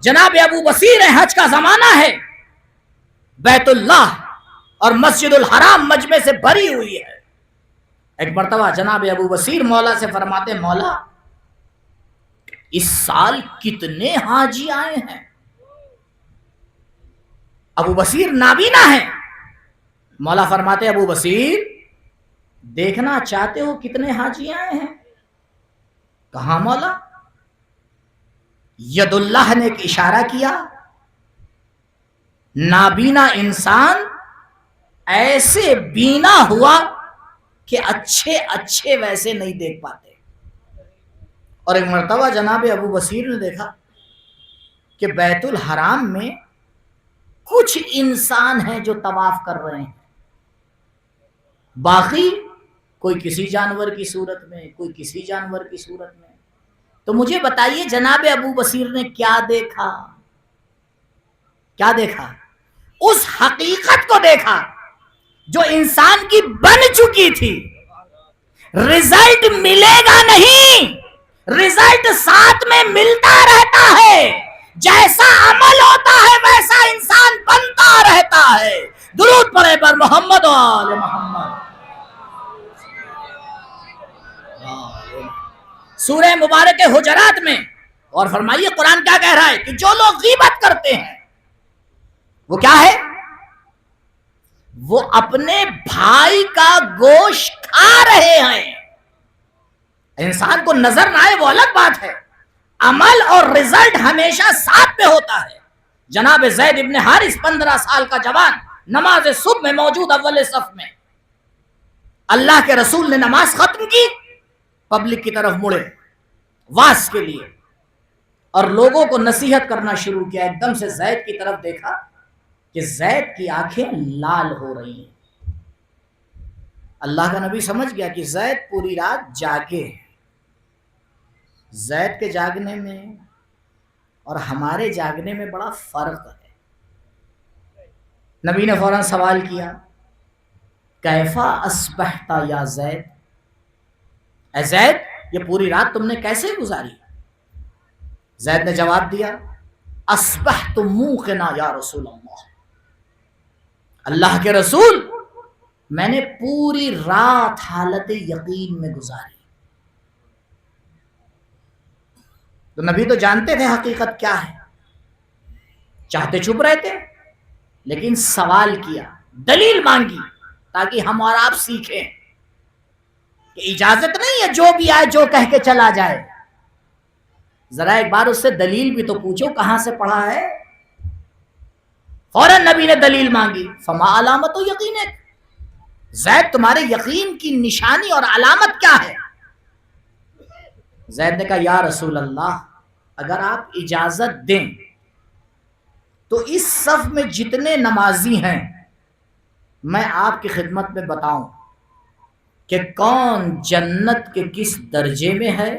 جناب ابو بصیر حج کا زمانہ ہے، بیت اللہ اور مسجد الحرام مجمع سے بھری ہوئی ہے. ایک مرتبہ جناب ابو بصیر مولا سے فرماتے، مولا اس سال کتنے حاجی آئے ہیں؟ ابو بصیر نابینا ہے. مولا فرماتے، ابو بصیر دیکھنا چاہتے ہو کتنے حاجی آئے ہیں؟ کہاں مولا؟ ید اللہ نے ایک اشارہ کیا. نابینا انسان ایسے بینا ہوا کہ اچھے ویسے نہیں دیکھ پاتے. اور ایک مرتبہ جناب ابو بصیر نے دیکھا کہ بیت الحرام میں کچھ انسان ہیں جو طواف کر رہے ہیں، باقی کوئی کسی جانور کی صورت میں، کوئی کسی جانور کی صورت میں. تو مجھے بتائیے جناب ابو بصیر نے کیا دیکھا؟ اس حقیقت کو دیکھا جو انسان کی بن چکی تھی. رزلٹ ملے گا نہیں، رزلٹ ساتھ میں ملتا رہتا ہے. جیسا عمل ہوتا ہے ویسا انسان بنتا رہتا ہے. درود پڑھے پر محمد و آل محمد. سورہ مبارک حجرات میں اور فرمائیے قرآن کیا کہہ رہا ہے کہ جو لوگ غیبت کرتے ہیں وہ کیا ہے؟ وہ اپنے بھائی کا گوشت کھا رہے ہیں. انسان کو نظر نہ آئے وہ الگ بات ہے، عمل اور رزلٹ ہمیشہ ساتھ میں ہوتا ہے. جناب زید ابن حارث 15 سال کا جوان نماز صبح میں موجود اول صف میں. اللہ کے رسول نے نماز ختم کی، پبلک کی طرف مڑے واز کے لیے اور لوگوں کو نصیحت کرنا شروع کیا. ایک دم سے زید کی طرف دیکھا کہ زید کی آنکھیں لال ہو رہی ہیں. اللہ کا نبی سمجھ گیا کہ زید پوری رات جاگے. زید کے جاگنے میں اور ہمارے جاگنے میں بڑا فرق ہے. نبی نے فوراً سوال کیا، کیفا اصبحت یا زید؟ اے زید یہ پوری رات تم نے کیسے گزاری؟ زید نے جواب دیا، اصبحت موقنا یا رسول اللہ. اللہ کے رسول میں نے پوری رات حالت یقین میں گزاری. تو نبی تو جانتے تھے حقیقت کیا ہے، چاہتے چھپ رہے تھے لیکن سوال کیا، دلیل مانگی تاکہ ہم اور آپ سیکھیں کہ اجازت نہیں ہے جو بھی آئے جو کہہ کے چلا جائے. ذرا ایک بار اس سے دلیل بھی تو پوچھو کہاں سے پڑھا ہے. فوراً نبی نے دلیل مانگی. فما علامت و یقینک، زید تمہارے یقین کی نشانی اور علامت کیا ہے؟ زید نے کہا یا رسول اللہ اگر آپ اجازت دیں تو اس صف میں جتنے نمازی ہیں میں آپ کی خدمت میں بتاؤں کہ کون جنت کے کس درجے میں ہے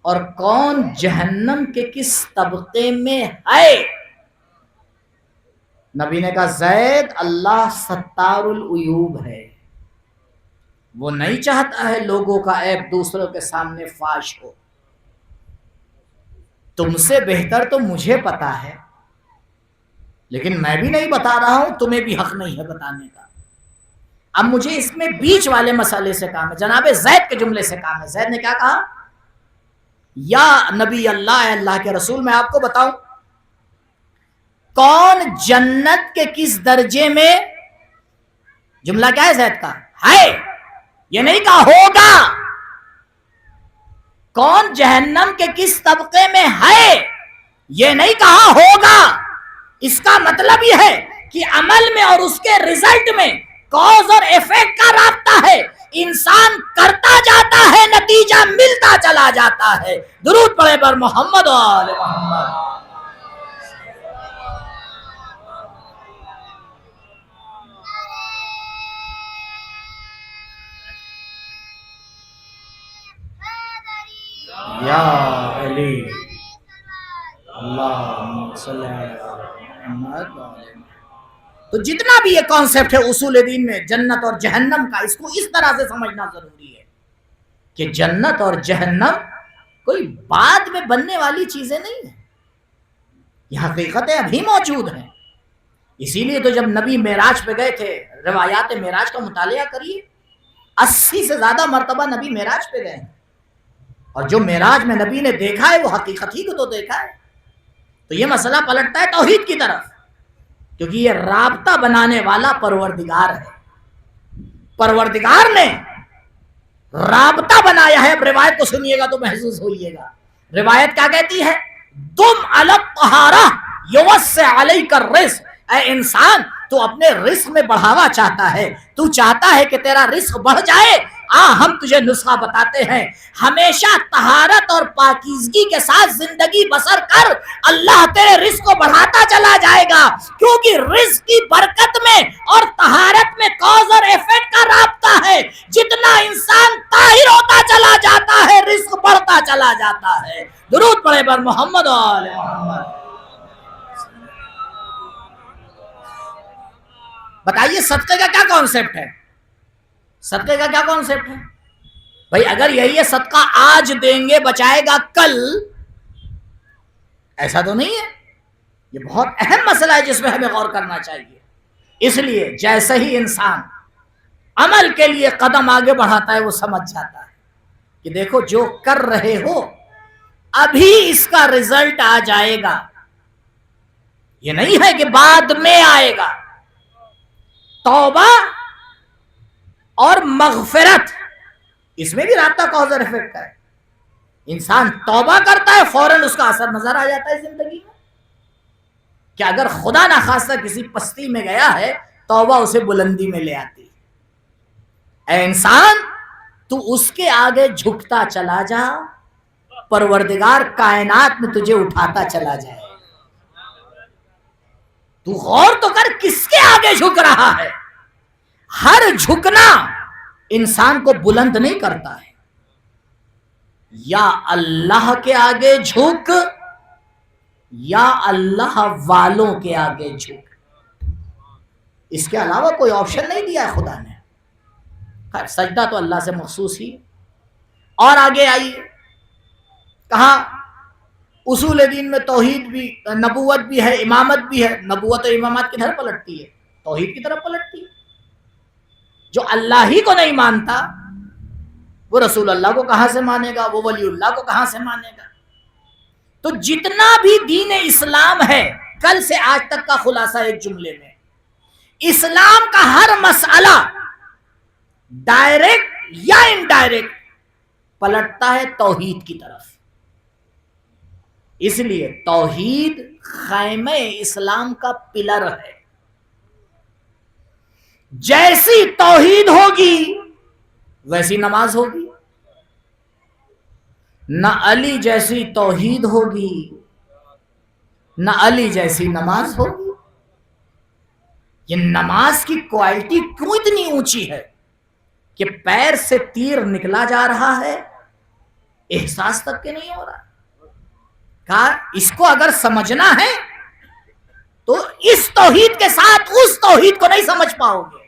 اور کون جہنم کے کس طبقے میں ہے. نبی نے کہا زید اللہ ستار العیوب ہے، وہ نہیں چاہتا ہے لوگوں کا عیب دوسروں کے سامنے فاش ہو. تم سے بہتر تو مجھے پتا ہے لیکن میں بھی نہیں بتا رہا ہوں، تمہیں بھی حق نہیں ہے بتانے کا. اب مجھے اس میں بیچ والے مسئلے سے کام ہے، جناب زید کے جملے سے کام ہے. زید نے کیا کہا، یا نبی اللہ، اللہ کے رسول میں آپ کو بتاؤں کون جنت کے کس درجے میں. جملہ کیا ہے زید کا؟ ہے، یہ نہیں کہا ہوگا. کون جہنم کے کس طبقے میں ہے، یہ نہیں کہا ہوگا. اس کا مطلب یہ ہے کہ عمل میں اور اس کے رزلٹ میں کاز اور ایفیکٹ کا رابطہ ہے. انسان کرتا جاتا ہے، نتیجہ ملتا چلا جاتا ہے. درود پڑھے پر محمد و آل محمد. یا علی اللہ صلی اللہ محمد و علی محمد۔ تو جتنا بھی یہ کانسیپٹ ہے اصول دین میں جنت اور جہنم کا، اس کو اس طرح سے سمجھنا ضروری ہے کہ جنت اور جہنم کوئی بعد میں بننے والی چیزیں نہیں ہیں، یہ حقیقتیں ابھی موجود ہیں۔ اسی لیے تو جب نبی معراج پہ گئے تھے، روایات معراج کا مطالعہ کریے، 80 سے زیادہ مرتبہ نبی معراج پہ گئے ہیں، اور جو معراج میں نبی نے دیکھا ہے وہ حقیقت ہی کو تو دیکھا ہے۔ تو یہ مسئلہ پلٹتا ہے توحید کی طرف، کیونکہ یہ رابطہ بنانے والا پروردگار ہے، پروردگار نے رابطہ بنایا ہے۔ اب روایت کو سنیے گا تو محسوس ہوئیے گا، روایت کیا کہتی ہے؟ تم الگ طہارہ یوسع علیک الرزق، اے انسان تو اپنے رزق میں بڑھاوا چاہتا ہے، تو چاہتا ہے کہ تیرا رزق بڑھ جائے، ہم تجھے نسخہ بتاتے ہیں، ہمیشہ طہارت اور پاکیزگی کے ساتھ زندگی بسر کر، اللہ تیرے رزق کو بڑھاتا چلا جائے گا، کیونکہ رزق کی برکت میں اور طہارت میں کاز اور ایفیکٹ کا رابطہ ہے۔ جتنا انسان طاہر ہوتا چلا جاتا ہے رزق بڑھتا چلا جاتا ہے۔ درود پڑھے بر محمد و آل محمد۔ بتائیے صدقے کا کیا کانسیپٹ ہے؟ صدقے کا کیا کانسیپٹ ہے بھائی؟ اگر یہی ہے صدقہ آج دیں گے بچائے گا کل، ایسا تو نہیں ہے۔ یہ بہت اہم مسئلہ ہے جس میں ہمیں غور کرنا چاہیے۔ اس لیے جیسے ہی انسان عمل کے لیے قدم آگے بڑھاتا ہے وہ سمجھ جاتا ہے کہ دیکھو جو کر رہے ہو ابھی اس کا رزلٹ آ جائے گا، یہ نہیں ہے کہ بعد میں آئے گا۔ توبہ اور مغفرت، اس میں بھی رابطہ کاز اور ایفیکٹ ہے۔ انسان توبہ کرتا ہے فوراً اس کا اثر نظر آ جاتا ہے زندگی میں، کہ اگر خدا نخواستہ کسی پستی میں گیا ہے توبہ اسے بلندی میں لے آتی ہے۔ اے انسان تو اس کے آگے جھکتا چلا جا، پروردگار کائنات میں تجھے اٹھاتا چلا جائے۔ تو غور تو کر کس کے آگے جھک رہا ہے۔ ہر جھکنا انسان کو بلند نہیں کرتا ہے۔ یا اللہ کے آگے جھک یا اللہ والوں کے آگے جھک، اس کے علاوہ کوئی آپشن نہیں دیا ہے خدا نے۔ خیر سجدہ تو اللہ سے مخصوص ہی۔ اور آگے آئیے، کہا اصول دین میں توحید بھی، نبوت بھی ہے، امامت بھی ہے۔ نبوت و امامت کدھر پلٹتی ہے؟ توحید کی طرف پلٹتی ہے۔ جو اللہ ہی کو نہیں مانتا وہ رسول اللہ کو کہاں سے مانے گا، وہ ولی اللہ کو کہاں سے مانے گا؟ تو جتنا بھی دین اسلام ہے، کل سے آج تک کا خلاصہ ایک جملے میں، اسلام کا ہر مسئلہ ڈائریکٹ یا انڈائریکٹ پلٹتا ہے توحید کی طرف۔ اس لیے توحید خیمہ اسلام کا پلر ہے۔ جیسی توحید ہوگی ویسی نماز ہوگی، نہ علی جیسی توحید ہوگی نہ علی جیسی نماز ہوگی۔ یہ نماز کی کوالٹی کیوں اتنی اونچی ہے کہ پیر سے تیر نکلا جا رہا ہے، احساس تک کے نہیں ہو رہا۔ کہا اس کو اگر سمجھنا ہے تو اس توحید کے ساتھ اس توحید کو نہیں سمجھ پاؤ گے۔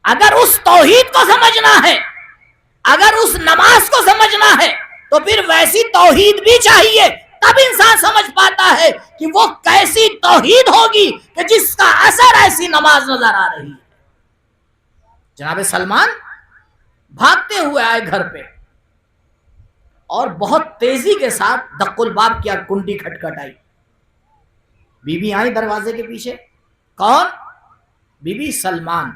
اگر اس توحید کو سمجھنا ہے، اگر اس نماز کو سمجھنا ہے تو پھر ویسی توحید بھی چاہیے، تب انسان سمجھ پاتا ہے کہ وہ کیسی توحید ہوگی کہ جس کا اثر ایسی نماز نظر آ رہی ہے۔ جناب سلمان بھاگتے ہوئے آئے گھر پہ اور بہت تیزی کے ساتھ دق الباب کیا، کنڈی کھٹکھٹ آئی۔ بی بی آئی دروازے کے پیچھے۔ کون؟ بی بی سلمان۔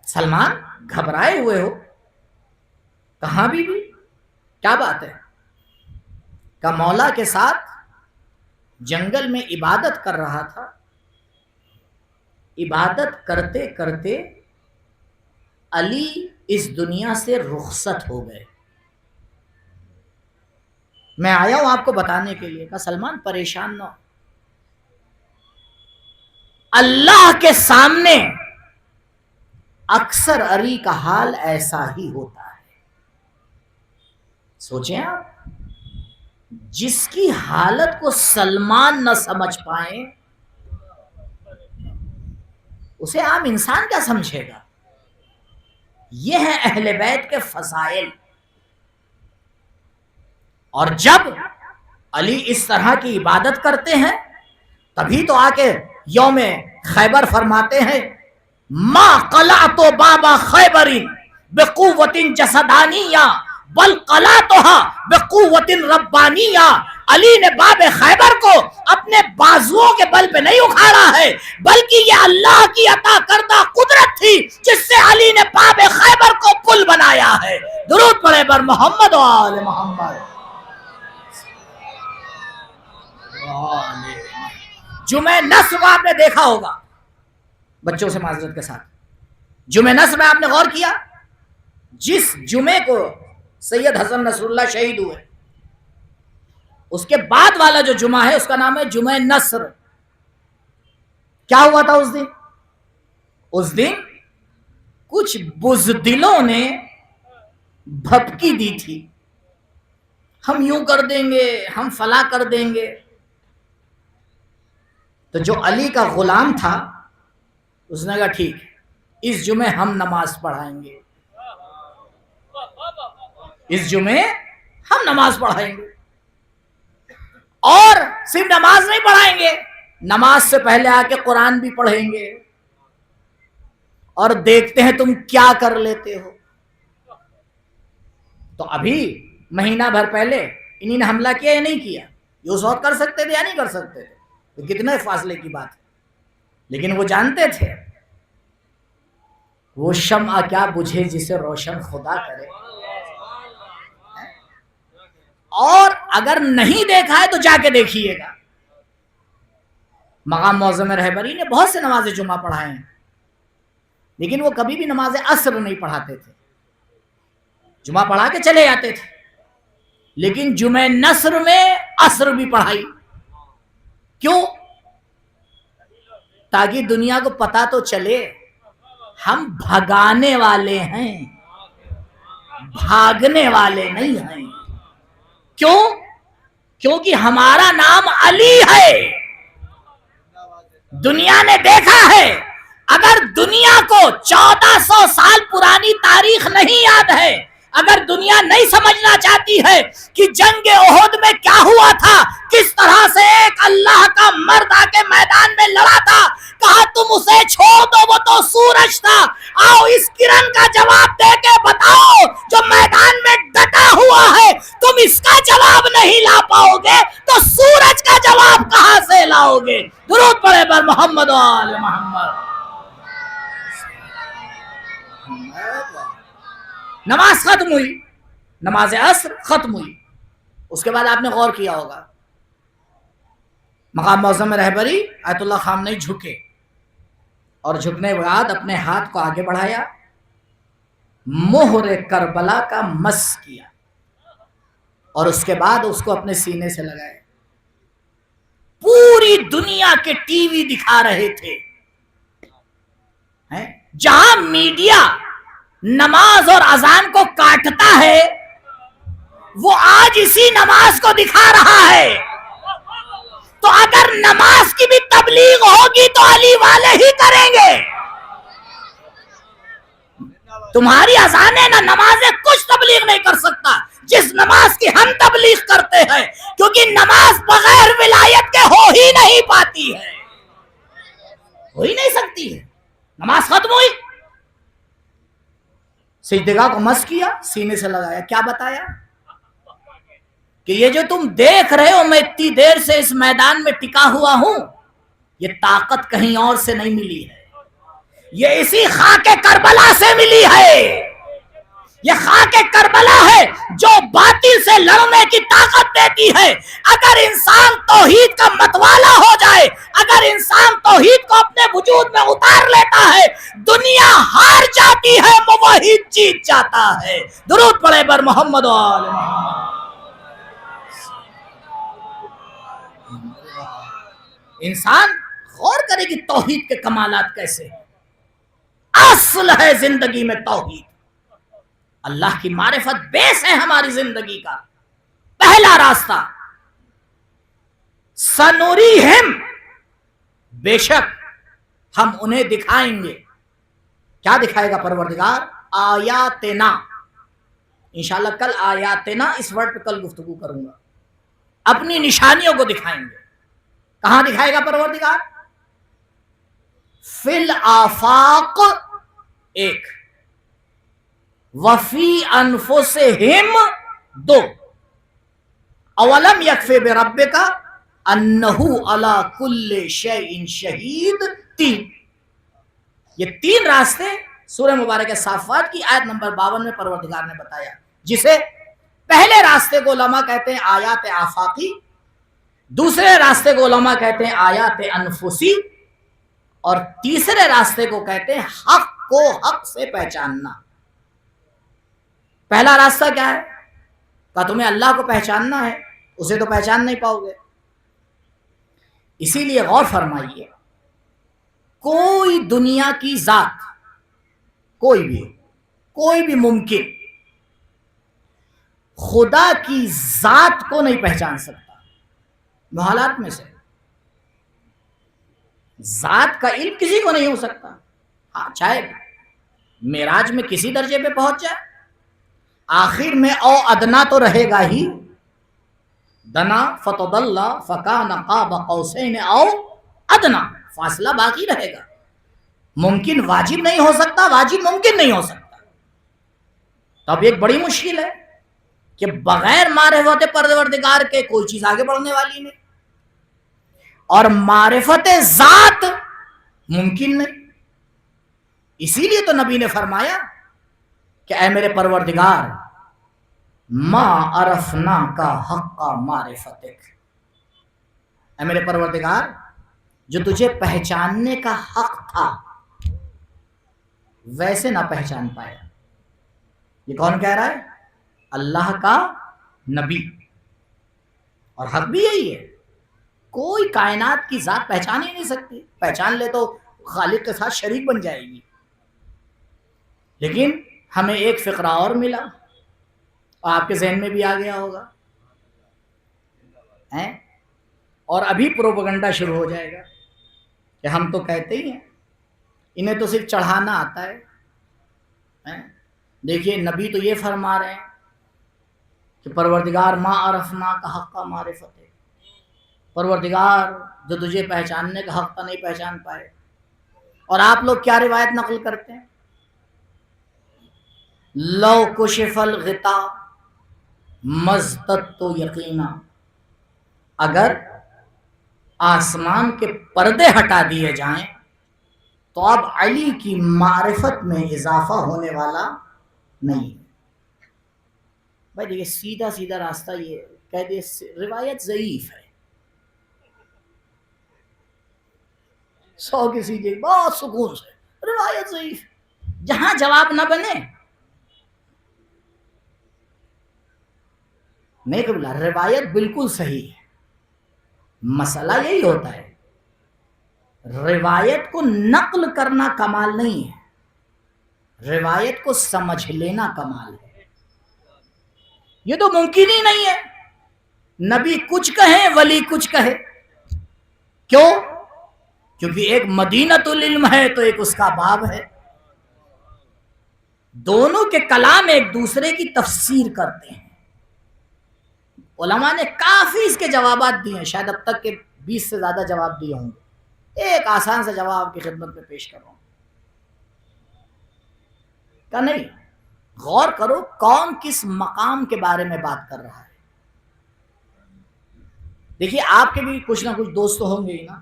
سلمان گھبرائے ہوئے ہو؟ کہاں بی بی، کیا بات ہے؟ کہ مولا کے ساتھ جنگل میں عبادت کر رہا تھا، عبادت کرتے کرتے علی اس دنیا سے رخصت ہو گئے۔ میں آیا ہوں آپ کو بتانے کے لیے۔ کہا سلمان پریشان نہ ہو، اللہ کے سامنے اکثر علی کا حال ایسا ہی ہوتا ہے۔ سوچیں آپ، جس کی حالت کو سلمان نہ سمجھ پائیں اسے عام انسان کیا سمجھے گا؟ یہ ہے اہل بیت کے فضائل. اور جب علی اس طرح کی عبادت کرتے ہیں تبھی تو آ کے یوم خیبر فرماتے ہیں ما قلعت بابا خیبر بقوت جسدانیہ بل قلعتها بقوت ربانیہ. علی نے باب خیبر کو اپنے بازوؤں کے بل پہ نہیں اکھاڑا ہے بلکہ یہ اللہ کی عطا کردہ قدرت تھی جس سے علی نے باب خیبر کو پل بنایا ہے. درود پڑھے بر محمد و آل محمد. جمعہ نصر آپ نے دیکھا ہوگا بچوں سے معذرت کے ساتھ. جمعہ نصر میں آپ نے غور کیا جس جمعے کو سید حسن نصر اللہ شہید ہوئے اس کے بعد والا جو جمعہ ہے اس کا نام ہے جمعہ نصر. کیا ہوا تھا اس دن؟ اس دن کچھ بزدلوں نے بھپکی دی تھی ہم یوں کر دیں گے ہم فلاں کر دیں گے. تو جو علی کا غلام تھا اس نے کہا ٹھیک اس جمعے ہم نماز پڑھائیں گے، اس جمعے ہم نماز پڑھائیں گے. اور صرف نماز نہیں پڑھائیں گے، نماز سے پہلے آ کے قرآن بھی پڑھیں گے اور دیکھتے ہیں تم کیا کر لیتے ہو. تو ابھی مہینہ بھر پہلے انہی نے حملہ کیا یا نہیں کیا؟ یہ اس وقت کر سکتے تھے یا نہیں کر سکتے تھے؟ تو کتنے فاصلے کی بات ہے. لیکن وہ جانتے تھے وہ شمع کیا بجھے جسے روشن خدا کرے. اور اگر نہیں دیکھا ہے تو جا کے دیکھیے گا. مقام معظم رہبری نے بہت سے نماز جمعہ پڑھائے ہیں لیکن وہ کبھی بھی نماز عصر نہیں پڑھاتے تھے. جمعہ پڑھا کے چلے جاتے تھے لیکن جمعہ نصر میں عصر بھی پڑھائی. کیوں؟ تاکہ دنیا کو پتا تو چلے ہم بھگانے والے ہیں بھاگنے والے نہیں ہیں. کیوں؟ کیونکہ ہمارا نام علی ہے. دنیا نے دیکھا ہے اگر دنیا کو 1400 سال پرانی تاریخ نہیں یاد ہے، اگر دنیا نہیں سمجھنا چاہتی ہے کہ جنگ احد میں کیا ہوا تھا، کس طرح سے ایک اللہ کا مرد آ کے میدان میں لڑا تھا، کہا تم اسے چھوڑ دو وہ تو سورج تھا، آؤ اس کرن کا جواب دے کے بتاؤ جو میدان میں ڈٹا ہوا ہے تم اس کا جواب نہیں لا پاؤ گے تو سورج کا جواب کہاں سے لاؤ گے. درود پڑھے بر محمد و آل محمد. نماز ختم ہوئی، نماز عصر ختم ہوئی. اس کے بعد آپ نے غور کیا ہوگا مقام معظم رہبری آیت اللہ خامنئی جھکے اور جھکنے کے بعد اپنے ہاتھ کو آگے بڑھایا، مہر کربلا کا مس کیا اور اس کے بعد اس کو اپنے سینے سے لگائے. پوری دنیا کے ٹی وی دکھا رہے تھے. جہاں میڈیا نماز اور اذان کو کاٹتا ہے وہ آج اسی نماز کو دکھا رہا ہے. تو اگر نماز کی بھی تبلیغ ہوگی تو علی والے ہی کریں گے. تمہاری اذانیں نہ نمازیں کچھ تبلیغ نہیں کر سکتا جس نماز کی ہم تبلیغ کرتے ہیں، کیونکہ نماز بغیر ولایت کے ہو ہی نہیں پاتی ہے، ہو ہی نہیں سکتی ہے. نماز ختم ہوئی، سجدگاہ کو مس کیا، سینے سے لگایا. کیا بتایا کہ یہ جو تم دیکھ رہے ہو میں اتنی دیر سے اس میدان میں ٹکا ہوا ہوں، یہ طاقت کہیں اور سے نہیں ملی ہے، یہ اسی خاک کربلا سے ملی ہے. یہ خاک کربلا ہے جو باطل سے لڑنے کی طاقت دیتی ہے. اگر انسان توحید کا متوالا ہو جائے، اگر انسان توحید کو اپنے وجود میں اتار لیتا ہے، دنیا ہار جاتی ہے، موحد جیت جاتا ہے. درود پڑھے بر محمد و آل محمد. انسان غور کرے کہ توحید کے کمالات کیسے ہیں. اصل ہے زندگی میں توحید. اللہ کی معرفت بیس ہے ہماری زندگی کا پہلا راستہ. سنوریہم، بے شک ہم انہیں دکھائیں گے. کیا دکھائے گا پروردگار؟ آیاتنا. انشاءاللہ کل آیاتنا اس ورڈ پہ کل گفتگو کروں گا. اپنی نشانیوں کو دکھائیں گے. کہاں دکھائے گا پروردگار؟ فی الآفاق ایک، وفی انفسہم دو، اولم یکفی بربک انہ علی کل شیء شہید تین. یہ تین راستے سورہ مبارکہ صافات کی آیت نمبر 52 میں پروردگار نے بتایا، جسے پہلے راستے کو علماء کہتے ہیں آیات آفاقی، دوسرے راستے کو علماء کہتے ہیں آیات انفسی، اور تیسرے راستے کو کہتے ہیں حق کو حق سے پہچاننا. پہلا راستہ کیا ہے؟ کہ تمہیں اللہ کو پہچاننا ہے، اسے تو پہچان نہیں پاؤ گے. اسی لیے غور فرمائیے، کوئی دنیا کی ذات، کوئی بھی ممکن خدا کی ذات کو نہیں پہچان سکتا. محالات میں سے ذات کا علم کسی کو نہیں ہو سکتا. ہاں چاہے معراج میں کسی درجے پہ پہنچ جائے، آخر میں او ادنا تو رہے گا ہی. دنا فتضلا فکان قاب قوسین او ادنا، فاصلہ باقی رہے گا. ممکن واجب نہیں ہو سکتا، واجب ممکن نہیں ہو سکتا. تو اب ایک بڑی مشکل ہے کہ بغیر معرفت پروردگار کے کوئی چیز آگے بڑھنے والی نہیں، اور معرفت ذات ممکن نہیں. اسی لیے تو نبی نے فرمایا کہ اے میرے پروردگار، ما عرفنا کا حق معرفتک، اے میرے پروردگار جو تجھے پہچاننے کا حق تھا ویسے نہ پہچان پایا. یہ کون کہہ رہا ہے؟ اللہ کا نبی. اور حق بھی یہی ہے، کوئی کائنات کی ذات پہچان ہی نہیں سکتی. پہچان لے تو خالق کے ساتھ شریک بن جائے گی. لیکن ہمیں ایک فقرہ اور ملا، اور آپ کے ذہن میں بھی آ گیا ہوگا، اور ابھی پروپیگنڈا شروع ہو جائے گا کہ ہم تو کہتے ہی ہیں، انہیں تو صرف چڑھانا آتا ہے. دیکھیے نبی تو یہ فرما رہے ہیں کہ پروردگار ما عرفنا کا حق کا معرفت ہے، پروردگار جو تجھے پہچاننے کا حق کا نہیں پہچان پائے. اور آپ لوگ کیا روایت نقل کرتے ہیں؟ لو کشف الغطاء مزددت یقینا، اگر آسمان کے پردے ہٹا دیے جائیں تو اب علی کی معرفت میں اضافہ ہونے والا نہیں. بھائی دیکھیے سیدھا سیدھا راستہ یہ کہہ دے روایت ضعیف ہے، 100 کی سیدھے بہت سکون سے روایت ضعیف. جہاں جواب نہ بنے نہیں قبلہ، روایت بالکل صحیح ہے. مسئلہ یہی ہوتا ہے، روایت کو نقل کرنا کمال نہیں ہے، روایت کو سمجھ لینا کمال ہے. یہ تو ممکن ہی نہیں ہے نبی کچھ کہے ولی کچھ کہے. کیوں؟ کیونکہ ایک مدینۃ العلم ہے تو ایک اس کا باب ہے. دونوں کے کلام ایک دوسرے کی تفسیر کرتے ہیں. علماء نے کافی اس کے جوابات دیے ہیں، شاید اب تک کے 20 سے زیادہ جواب دیے ہوں گے. ایک آسان سے جواب آپ کی خدمت میں پیش کر رہا ہوں کہ نہیں. غور کرو کون کس مقام کے بارے میں بات کر رہا ہے. دیکھیے آپ کے بھی کچھ نہ کچھ دوست ہوں گے ہی نا،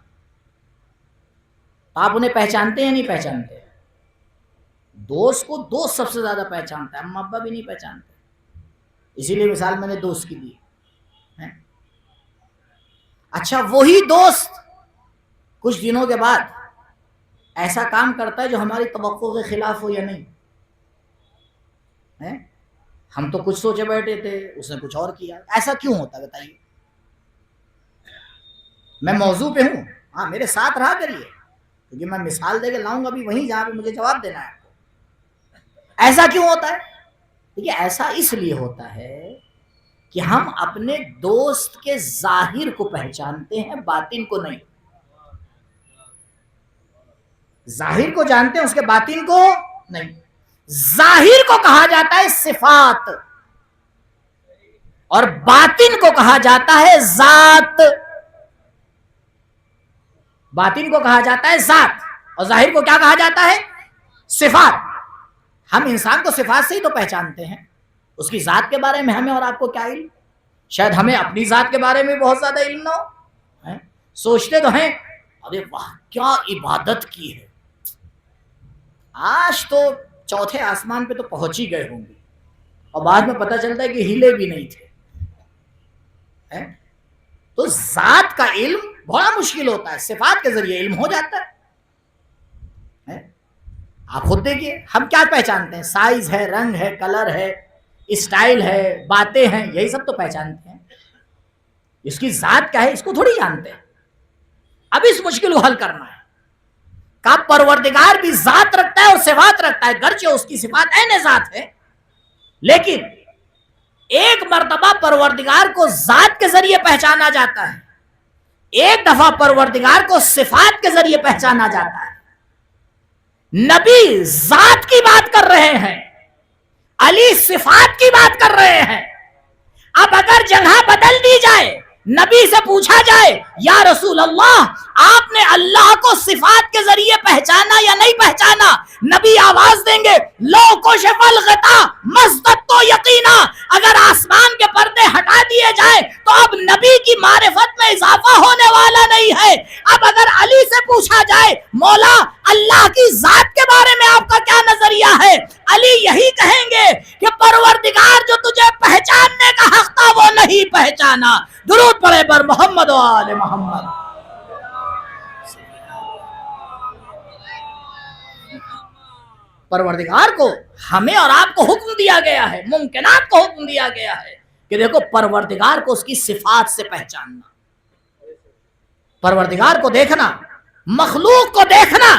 آپ انہیں پہچانتے ہیں نہیں پہچانتے؟ دوست کو دوست سب سے زیادہ پہچانتا ہے، اما ابا بھی نہیں پہچانتے. اسی لیے مثال میں نے دوست کی دی. اچھا وہی دوست کچھ دنوں کے بعد ایسا کام کرتا ہے جو ہماری توقع کے خلاف ہو یا نہیں. ہم تو کچھ سوچے بیٹھے تھے، اس نے کچھ اور کیا. ایسا کیوں ہوتا ہے بتائیے؟ میں موضوع پہ ہوں، ہاں میرے ساتھ رہا کریے، کیونکہ میں مثال دے کے لاؤں گا بھی وہیں جہاں پہ مجھے جواب دینا ہے. ایسا کیوں ہوتا ہے؟ دیکھیے ایسا اس لیے ہوتا ہے کہ ہم اپنے دوست کے ظاہر کو پہچانتے ہیں، باطن کو نہیں. ظاہر کو جانتے ہیں، اس کے باطن کو نہیں. ظاہر کو کہا جاتا ہے صفات اور باطن کو کہا جاتا ہے ذات. باطن کو کہا جاتا ہے ذات اور ظاہر کو کیا کہا جاتا ہے؟ صفات. ہم انسان کو صفات سے ہی تو پہچانتے ہیں، اس کی ذات کے بارے میں ہمیں اور آپ کو کیا علم؟ شاید ہمیں اپنی ذات کے بارے میں بہت زیادہ علم نہ ہو. سوچتے تو ہیں ارے واہ کیا عبادت کی ہے، آج تو چوتھے آسمان پہ تو پہنچ ہی گئے ہوں گے، اور بعد میں پتہ چلتا ہے کہ ہلے بھی نہیں تھے. تو ذات کا علم بڑا مشکل ہوتا ہے، صفات کے ذریعے علم ہو جاتا ہے. آپ خود دیکھیے ہم کیا پہچانتے ہیں؟ سائز ہے، رنگ ہے، کلر ہے، اسٹائل ہے، باتیں ہیں، یہی سب تو پہچانتے ہیں. اس کی ذات کیا ہے اس کو تھوڑی جانتے ہیں. اب اس مشکل کو حل کرنا ہے. کا پروردگار بھی ذات رکھتا ہے اور صفات رکھتا ہے، گرچہ اس کی صفات عین ذات ہے، لیکن ایک مرتبہ پروردگار کو ذات کے ذریعے پہچانا جاتا ہے، ایک دفعہ پروردگار کو صفات کے ذریعے پہچانا جاتا ہے. نبی ذات کی بات کر رہے ہیں، علی صفات کی بات کر رہے ہیں. اب اگر جگہ بدل دی جائے، نبی سے پوچھا جائے یا رسول اللہ آپ نے اللہ کو صفات کے ذریعے پہچانا یا نہیں پہچانا، نبی آواز دیں گے لو کشف الغطا مزددت یقینا. اگر آسمان کے پردے ہٹا دیے جائے تو اب نبی کی معرفت میں اضافہ ہونے والا نہیں ہے. اب اگر علی سے پوچھا جائے مولا اللہ کی ذات کے بارے میں آپ کا کیا نظریہ ہے، علی یہی کہیں گے کہ پروردگار جو تجھے پہچاننے کا حق تھا وہ نہیں پہچانا. درود پڑھے پر محمد و آل محمد. پروردگار کو ہمیں اور آپ کو حکم دیا گیا ہے، ممکنات کو حکم دیا گیا ہے کہ دیکھو پروردگار کو اس کی صفات سے پہچاننا، پروردگار کو دیکھنا، مخلوق کو دیکھنا،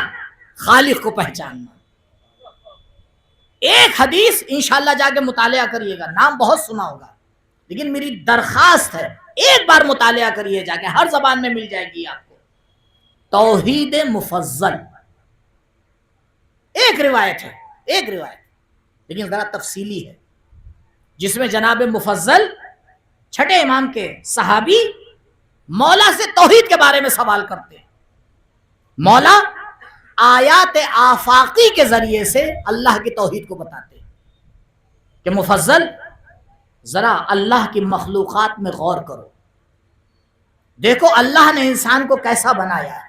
خالق کو پہچاننا. ایک حدیث انشاءاللہ جا کے مطالعہ کریے گا، نام بہت سنا ہوگا لیکن میری درخواست ہے ایک بار مطالعہ کریے جا کے، ہر زبان میں مل جائے گی آپ کو. توحید مفضل ایک روایت ہے، ایک روایت لیکن ذرا تفصیلی ہے، جس میں جناب مفضل چھٹے امام کے صحابی مولا سے توحید کے بارے میں سوال کرتے ہیں. مولا آیات آفاقی کے ذریعے سے اللہ کی توحید کو بتاتے ہیں کہ مفضل ذرا اللہ کی مخلوقات میں غور کرو، دیکھو اللہ نے انسان کو کیسا بنایا ہے،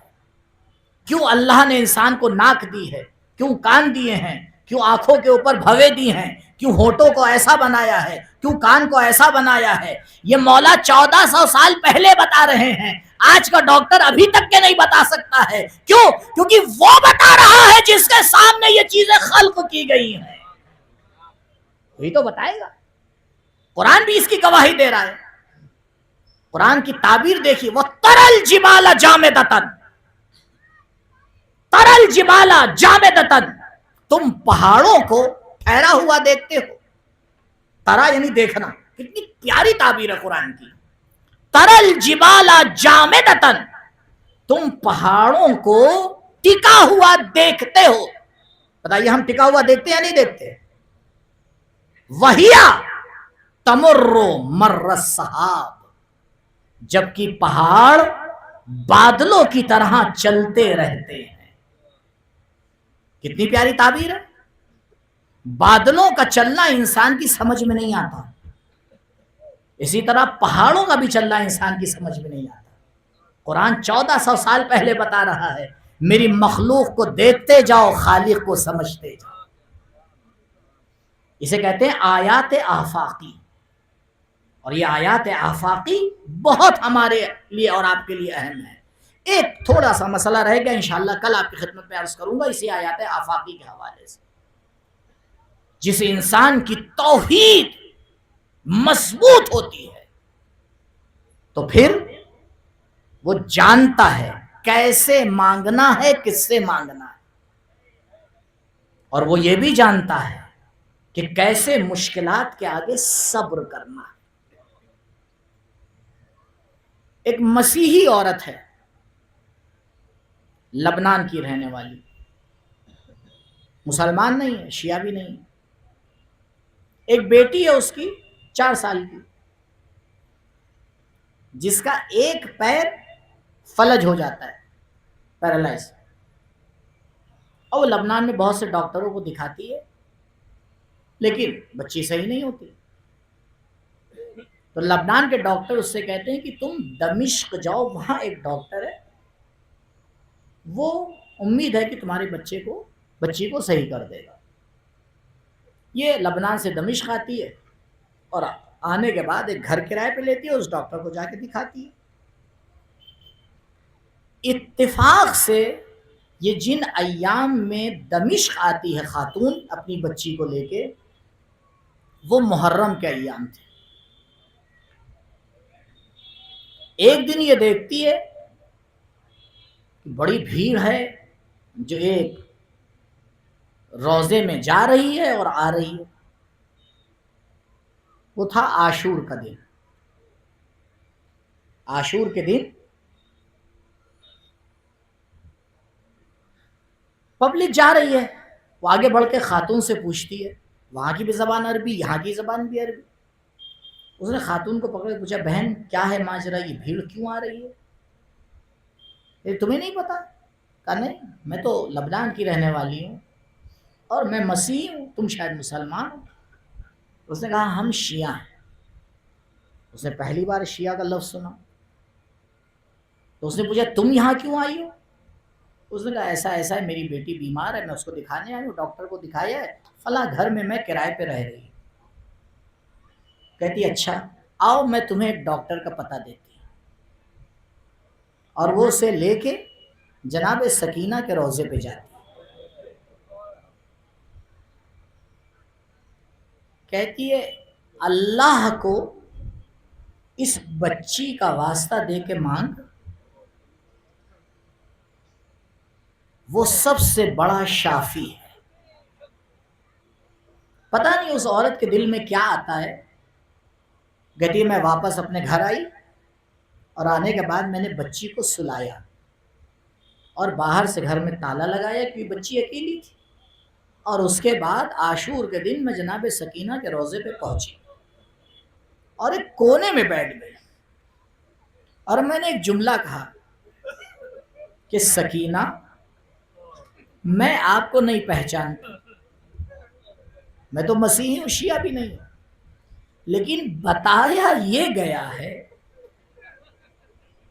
کیوں اللہ نے انسان کو ناک دی ہے، کیوں کان دیے ہیں، کیوں آنکھوں کے اوپر بھوے دی ہیں، کیوں ہونٹوں کو ایسا بنایا ہے، کیوں کان کو ایسا بنایا ہے. یہ مولا 1400 سال پہلے بتا رہے ہیں، آج کا ڈاکٹر ابھی تک کے نہیں بتا سکتا ہے. کیوں؟ کیونکہ وہ بتا رہا ہے جس کے سامنے یہ چیزیں خلق کی گئی ہیں، وہی تو بتائے گا. قرآن بھی اس کی گواہی دے رہا ہے. قرآن کی تعبیر دیکھیے، وہ ترل جبال جامدتن، ترل جبال جامدتن، تم پہاڑوں کو ٹھہرا ہوا دیکھتے ہو. ترا یعنی دیکھنا، کتنی پیاری تعبیر ہے قرآن کی. ترل جبال جامدتن، تم پہاڑوں کو ٹکا ہوا دیکھتے ہو. بتائیے ہم ٹکا ہوا دیکھتے یا نہیں دیکھتے؟ وہیا تمر مر السحاب، جبکہ پہاڑ بادلوں کی طرح چلتے رہتے ہیں. کتنی پیاری تعبیر ہے. بادلوں کا چلنا انسان کی سمجھ میں نہیں آتا، اسی طرح پہاڑوں کا بھی چلنا انسان کی سمجھ میں نہیں آتا. قرآن 1400 سال پہلے بتا رہا ہے میری مخلوق کو دیکھتے جاؤ، خالق کو سمجھتے جاؤ. اسے کہتے ہیں آیات آفاقی، اور یہ آیات آفاقی بہت ہمارے لیے اور آپ کے لیے اہم ہے. ایک تھوڑا سا مسئلہ رہے گا انشاءاللہ کل آپ کی خدمت میں عرض کروں گا اسی آیات آفاقی کے حوالے سے. جس انسان کی توحید مضبوط ہوتی ہے تو پھر وہ جانتا ہے کیسے مانگنا ہے، کس سے مانگنا ہے، اور وہ یہ بھی جانتا ہے کہ کیسے مشکلات کے آگے صبر کرنا. ایک مسیحی عورت ہے، لبنان کی رہنے والی، مسلمان نہیں ہے، شیعہ بھی نہیں ہے. ایک بیٹی ہے اس کی 4 سال کی، جس کا ایک پیر فلج ہو جاتا ہے، پیرالائز. اور وہ لبنان میں بہت سے ڈاکٹروں کو دکھاتی ہے، لیکن بچی صحیح نہیں ہوتی. تو لبنان کے ڈاکٹر اس سے کہتے ہیں کہ تم دمشق جاؤ، وہاں ایک ڈاکٹر ہے، وہ امید ہے کہ تمہارے بچی کو صحیح کر دے گا. یہ لبنان سے دمشق آتی ہے اور آنے کے بعد ایک گھر کرائے پہ لیتی ہے، اس ڈاکٹر کو جا کے دکھاتی ہے. اتفاق سے یہ جن ایام میں دمشق آتی ہے خاتون اپنی بچی کو لے کے، وہ محرم کے ایام تھے. ایک دن یہ دیکھتی ہے کہ بڑی بھیڑ ہے جو ایک روزے میں جا رہی ہے اور آ رہی ہے. وہ تھا عاشور کا دن. عاشور کے دن پبلک جا رہی ہے، وہ آگے بڑھ کے خاتون سے پوچھتی ہے، وہاں کی بھی زبان عربی، یہاں کی زبان بھی عربی. اس نے خاتون کو پکڑ کے پوچھا، بہن کیا ہے ماجرا، یہ بھیڑ کیوں آ رہی ہے؟ تمہیں نہیں پتا؟ کہا نہیں، میں تو لبنان کی رہنے والی ہوں اور میں مسیحی ہوں، تم شاید مسلمان ہو. اس نے کہا ہم شیعہ ہیں. اس نے پہلی بار شیعہ کا لفظ سنا. تو اس نے پوچھا تم یہاں کیوں آئی ہو؟ اس نے کہا ایسا ایسا ہے، میری بیٹی بیمار ہے، میں اس کو دکھانے آئی ہوں، ڈاکٹر کو دکھایا ہے، فلاں گھر میں کرائے پہ رہ رہی ہوں. کہتی اچھا آؤ میں تمہیں ایک ڈاکٹر کا پتہ دیتی ہوں. اور وہ اسے لے کے جناب سکینہ کے روضے پہ جاتی. کہتی ہے اللہ کو اس بچی کا واسطہ دے کے مانگ، وہ سب سے بڑا شافی ہے. پتہ نہیں اس عورت کے دل میں کیا آتا ہے. کہتی ہے میں واپس اپنے گھر آئی اور آنے کے بعد میں نے بچی کو سلایا اور باہر سے گھر میں تالا لگایا کیونکہ بچی اکیلی تھی. اور اس کے بعد عاشور کے دن میں جناب سکینہ کے روضے پہ پہنچی اور ایک کونے میں بیٹھ گئی اور میں نے ایک جملہ کہا کہ سکینہ میں آپ کو نہیں پہچانتی، میں تو مسیحی ہوں، شیعہ بھی نہیں ہوں، لیکن بتایا یہ گیا ہے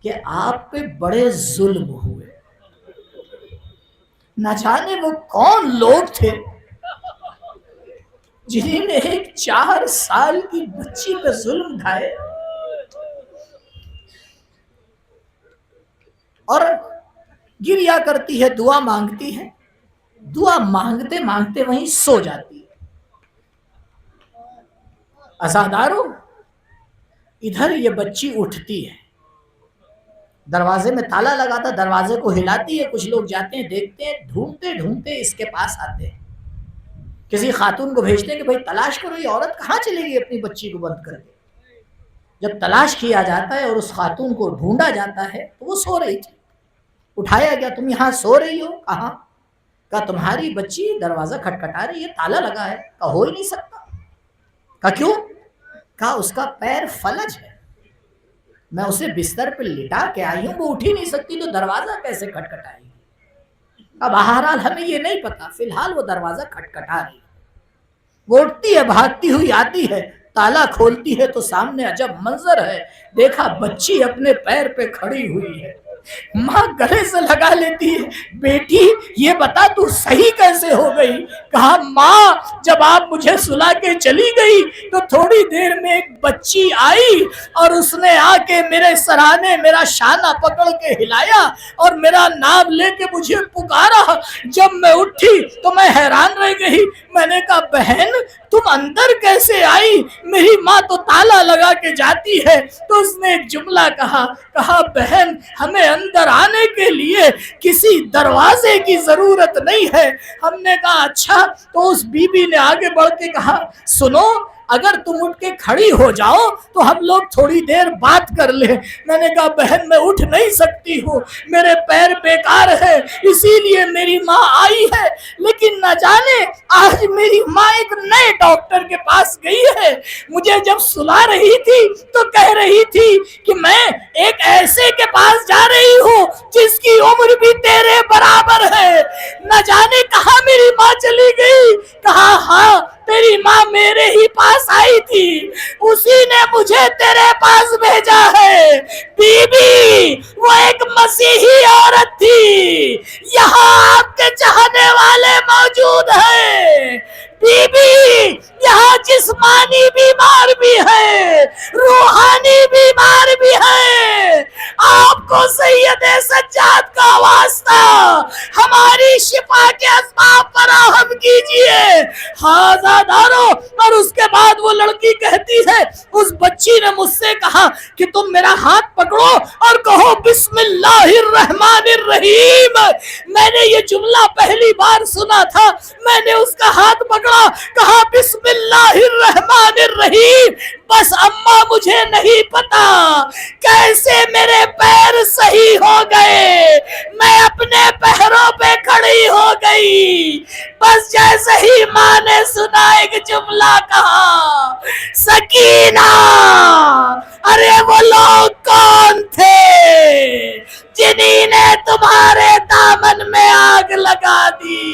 کہ آپ پہ بڑے ظلم ہوئے. نہ جانے وہ کون لوگ تھے جنہیں نے ایک 4 سال کی بچی پہ ظلم ڈھائے اور گریا کرتی ہے، دعا مانگتی ہے، دعا مانگتے مانگتے وہیں سو جاتی ہے. عزادارو ادھر یہ بچی اٹھتی ہے، دروازے میں تالا لگاتا، دروازے کو ہلاتی ہے، کچھ لوگ جاتے ہیں دیکھتے ہیں، ڈھونڈتے ڈھونڈتے اس کے پاس آتے ہیں، کسی خاتون کو بھیجتے ہیں کہ بھائی تلاش کرو یہ عورت کہاں چلے گئی اپنی بچی کو بند کر کے. جب تلاش کیا جاتا ہے اور اس خاتون کو ڈھونڈا جاتا ہے تو وہ سو رہی تھی. اٹھایا گیا، تم یہاں سو رہی ہو؟ کہاں؟ کہا تمہاری بچی دروازہ کھٹکھٹا رہی ہے، تالا لگا ہے. کہا ہو ہی نہیں سکتا. کہا کیوں؟ کہا اس کا پیر فلج ہے، میں اسے بستر پہ لٹا کے آئی ہوں، وہ اٹھ ہی نہیں سکتی تو دروازہ کیسے کھٹکھٹائے گی؟ اب بہرحال ہمیں یہ نہیں پتا، فی الحال وہ دروازہ کھٹکھٹا رہی ہے. وہ اٹھتی ہے، بھاگتی ہوئی آتی ہے، تالا کھولتی ہے تو سامنے عجب منظر ہے. دیکھا بچی اپنے پیر پہ کھڑی ہوئی ہے. ماں گلے سے لگا لیتی ہے، بیٹی یہ بتا تو صحیح کیسے ہو گئی؟ کہا ماں جب آپ مجھے سلا کے چلی گئی تو تھوڑی دیر میں ایک بچی آئی اور اس نے آ کے میرے سرانے میرا شانہ پکڑ کے ہلایا اور میرا نام لے کے مجھے پکارا. جب میں اٹھی تو میں حیران رہ گئی، میں نے کہا بہن تم اندر کیسے آئی؟ میری ماں تو تالا لگا کے جاتی ہے۔ تو اس نے ایک جملہ کہا بہن ہمیں اندر آنے کے لیے کسی دروازے کی ضرورت نہیں ہے۔ ہم نے کہا اچھا؟ تو اس بی بی نے آگے بڑھ کے کہا سنو اگر تم اٹھ کے کھڑی ہو جاؤ تو ہم لوگ تھوڑی دیر بات کر لیں۔ میں نے کہا بہن میں اٹھ نہیں سکتی ہوں، میرے پیر بیکار ہے، اسی لیے میری ماں آئی ہے۔ لیکن نہ جانے آج میری ماں ایک نئے ڈاکٹر کے پاس گئی ہے، مجھے جب سلا رہی تھی تو کہہ رہی تھی کہ میں ایک ایسے کے پاس جا رہی ہوں جس کی عمر بھی تیرے برابر ہے۔ نہ جانے کہاں میری ماں چلی گئی۔ کہا ہاں تیری ماں میرے ہی پاس آئی تھی، اسی نے مجھے تیرے پاس بھیجا ہے۔ بی بی وہ ایک مسیحی عورت تھی، یہاں آپ کے چاہنے والے موجود ہیں۔ بی بی یہاں جسمانی بیمار بھی ہے، روحانی بیمار بھی ہے، آپ کو سید سجاد کا واسطہ ہماری شفا کے اسباب فراہم کیجئے۔ ہاں دارو۔ اور اس کے بعد وہ لڑکی کہتی ہے اس بچی نے مجھ سے کہا کہ تم میرا ہاتھ پکڑو اور کہو بسم اللہ الرحمن الرحیم۔ میں نے یہ جملہ پہلی بار سنا تھا، میں نے اس کا ہاتھ پکڑا، کہا بسم اللہ الرحمن الرحیم۔ بس اماں مجھے نہیں پتا کیسے میرے پیر صحیح ہو گئے، میں اپنے پیروں پہ کھڑی ہو گئی۔ بس جیسے ہی ماں نے سنا ایک جملہ کہا سکینہ، ارے وہ لوگ کون تھے جنہی نے تمہارے دامن میں آگ لگا دی؟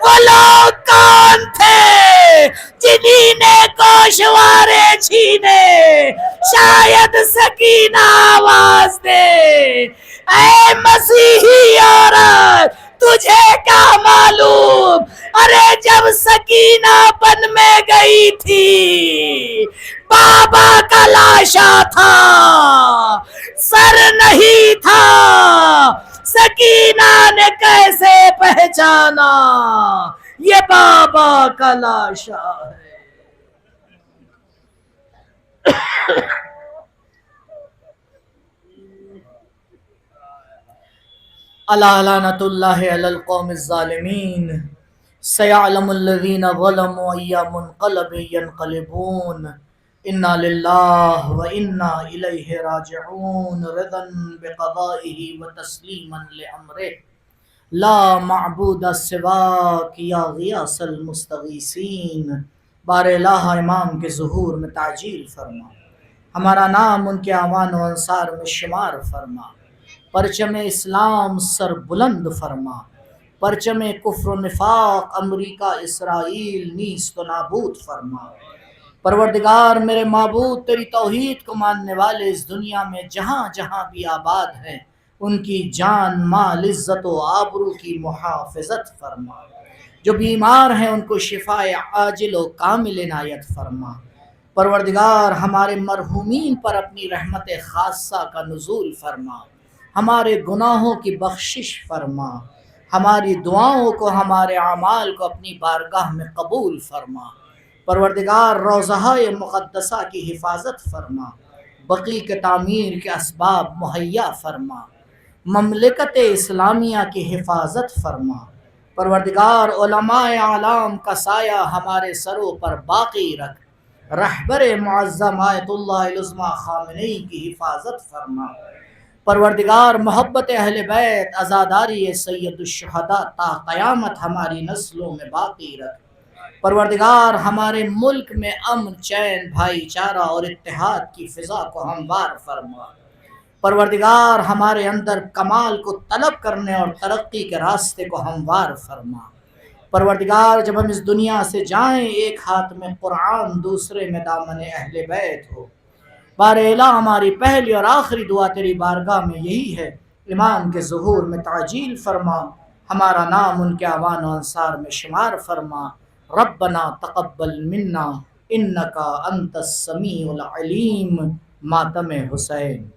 وہ لوگ کون تھے جنہی نے گوشوارے چھینے؟ شاید سکینہ آواز دے، اے مسیحی عورت تجھے کیا معلوم؟ ارے جب سکینہ بن میں گئی تھی بابا کا لاشا تھا، سر نہیں تھا۔ سکینہ نے کیسے پہچانا یہ بابا کا لاشا ہے؟ الا لعنۃ اللہ علی القوم الظالمین، سیعلم الذین ظلموا ای منقلب ینقلبون، انا للہ و انا الیہ راجعون، رضا بقضائہ و تسلیما لامرہ، لا معبود سواک یا غیاث المستغیثین۔ بار الہ امام کے ظہور میں تعجیل فرما، ہمارا نام ان کے اعوان و انصار میں شمار فرما، پرچم اسلام سر بلند فرما، پرچم کفر و نفاق امریکہ اسرائیل نیست و نابود فرما۔ پروردگار میرے معبود تیری توحید کو ماننے والے اس دنیا میں جہاں جہاں بھی آباد ہیں ان کی جان مال عزت و آبرو کی محافظت فرما، جو بیمار ہیں ان کو شفاء عاجل و کامل عنایت فرما۔ پروردگار ہمارے مرحومین پر اپنی رحمت خاصہ کا نزول فرما، ہمارے گناہوں کی بخشش فرما، ہماری دعاؤں کو ہمارے اعمال کو اپنی بارگاہ میں قبول فرما۔ پروردگار روضہ مقدسہ کی حفاظت فرما، بقیع کے تعمیر کے اسباب مہیا فرما، مملکت اسلامیہ کی حفاظت فرما۔ پروردگار علماء اعلام کا سایہ ہمارے سروں پر باقی رکھ، رہبر معظم آیت اللہ العظمیٰ خامنئی کی حفاظت فرما۔ پروردگار محبت اہل بیت عزاداری سید الشہداء تا قیامت ہماری نسلوں میں باقی رکھ۔ پروردگار ہمارے ملک میں امن چین بھائی چارہ اور اتحاد کی فضا کو ہموار فرما۔ پروردگار ہمارے اندر کمال کو طلب کرنے اور ترقی کے راستے کو ہموار فرما۔ پروردگار جب ہم اس دنیا سے جائیں ایک ہاتھ میں قرآن دوسرے میں دامن اہل بیت ہو۔ بار الہ ہماری پہلی اور آخری دعا تیری بارگاہ میں یہی ہے، امام کے ظہور میں تعجیل فرما، ہمارا نام ان کے اعوان و انصار میں شمار فرما۔ ربنا تقبل منا انکا انت السمیع العلیم۔ ماتم حسین۔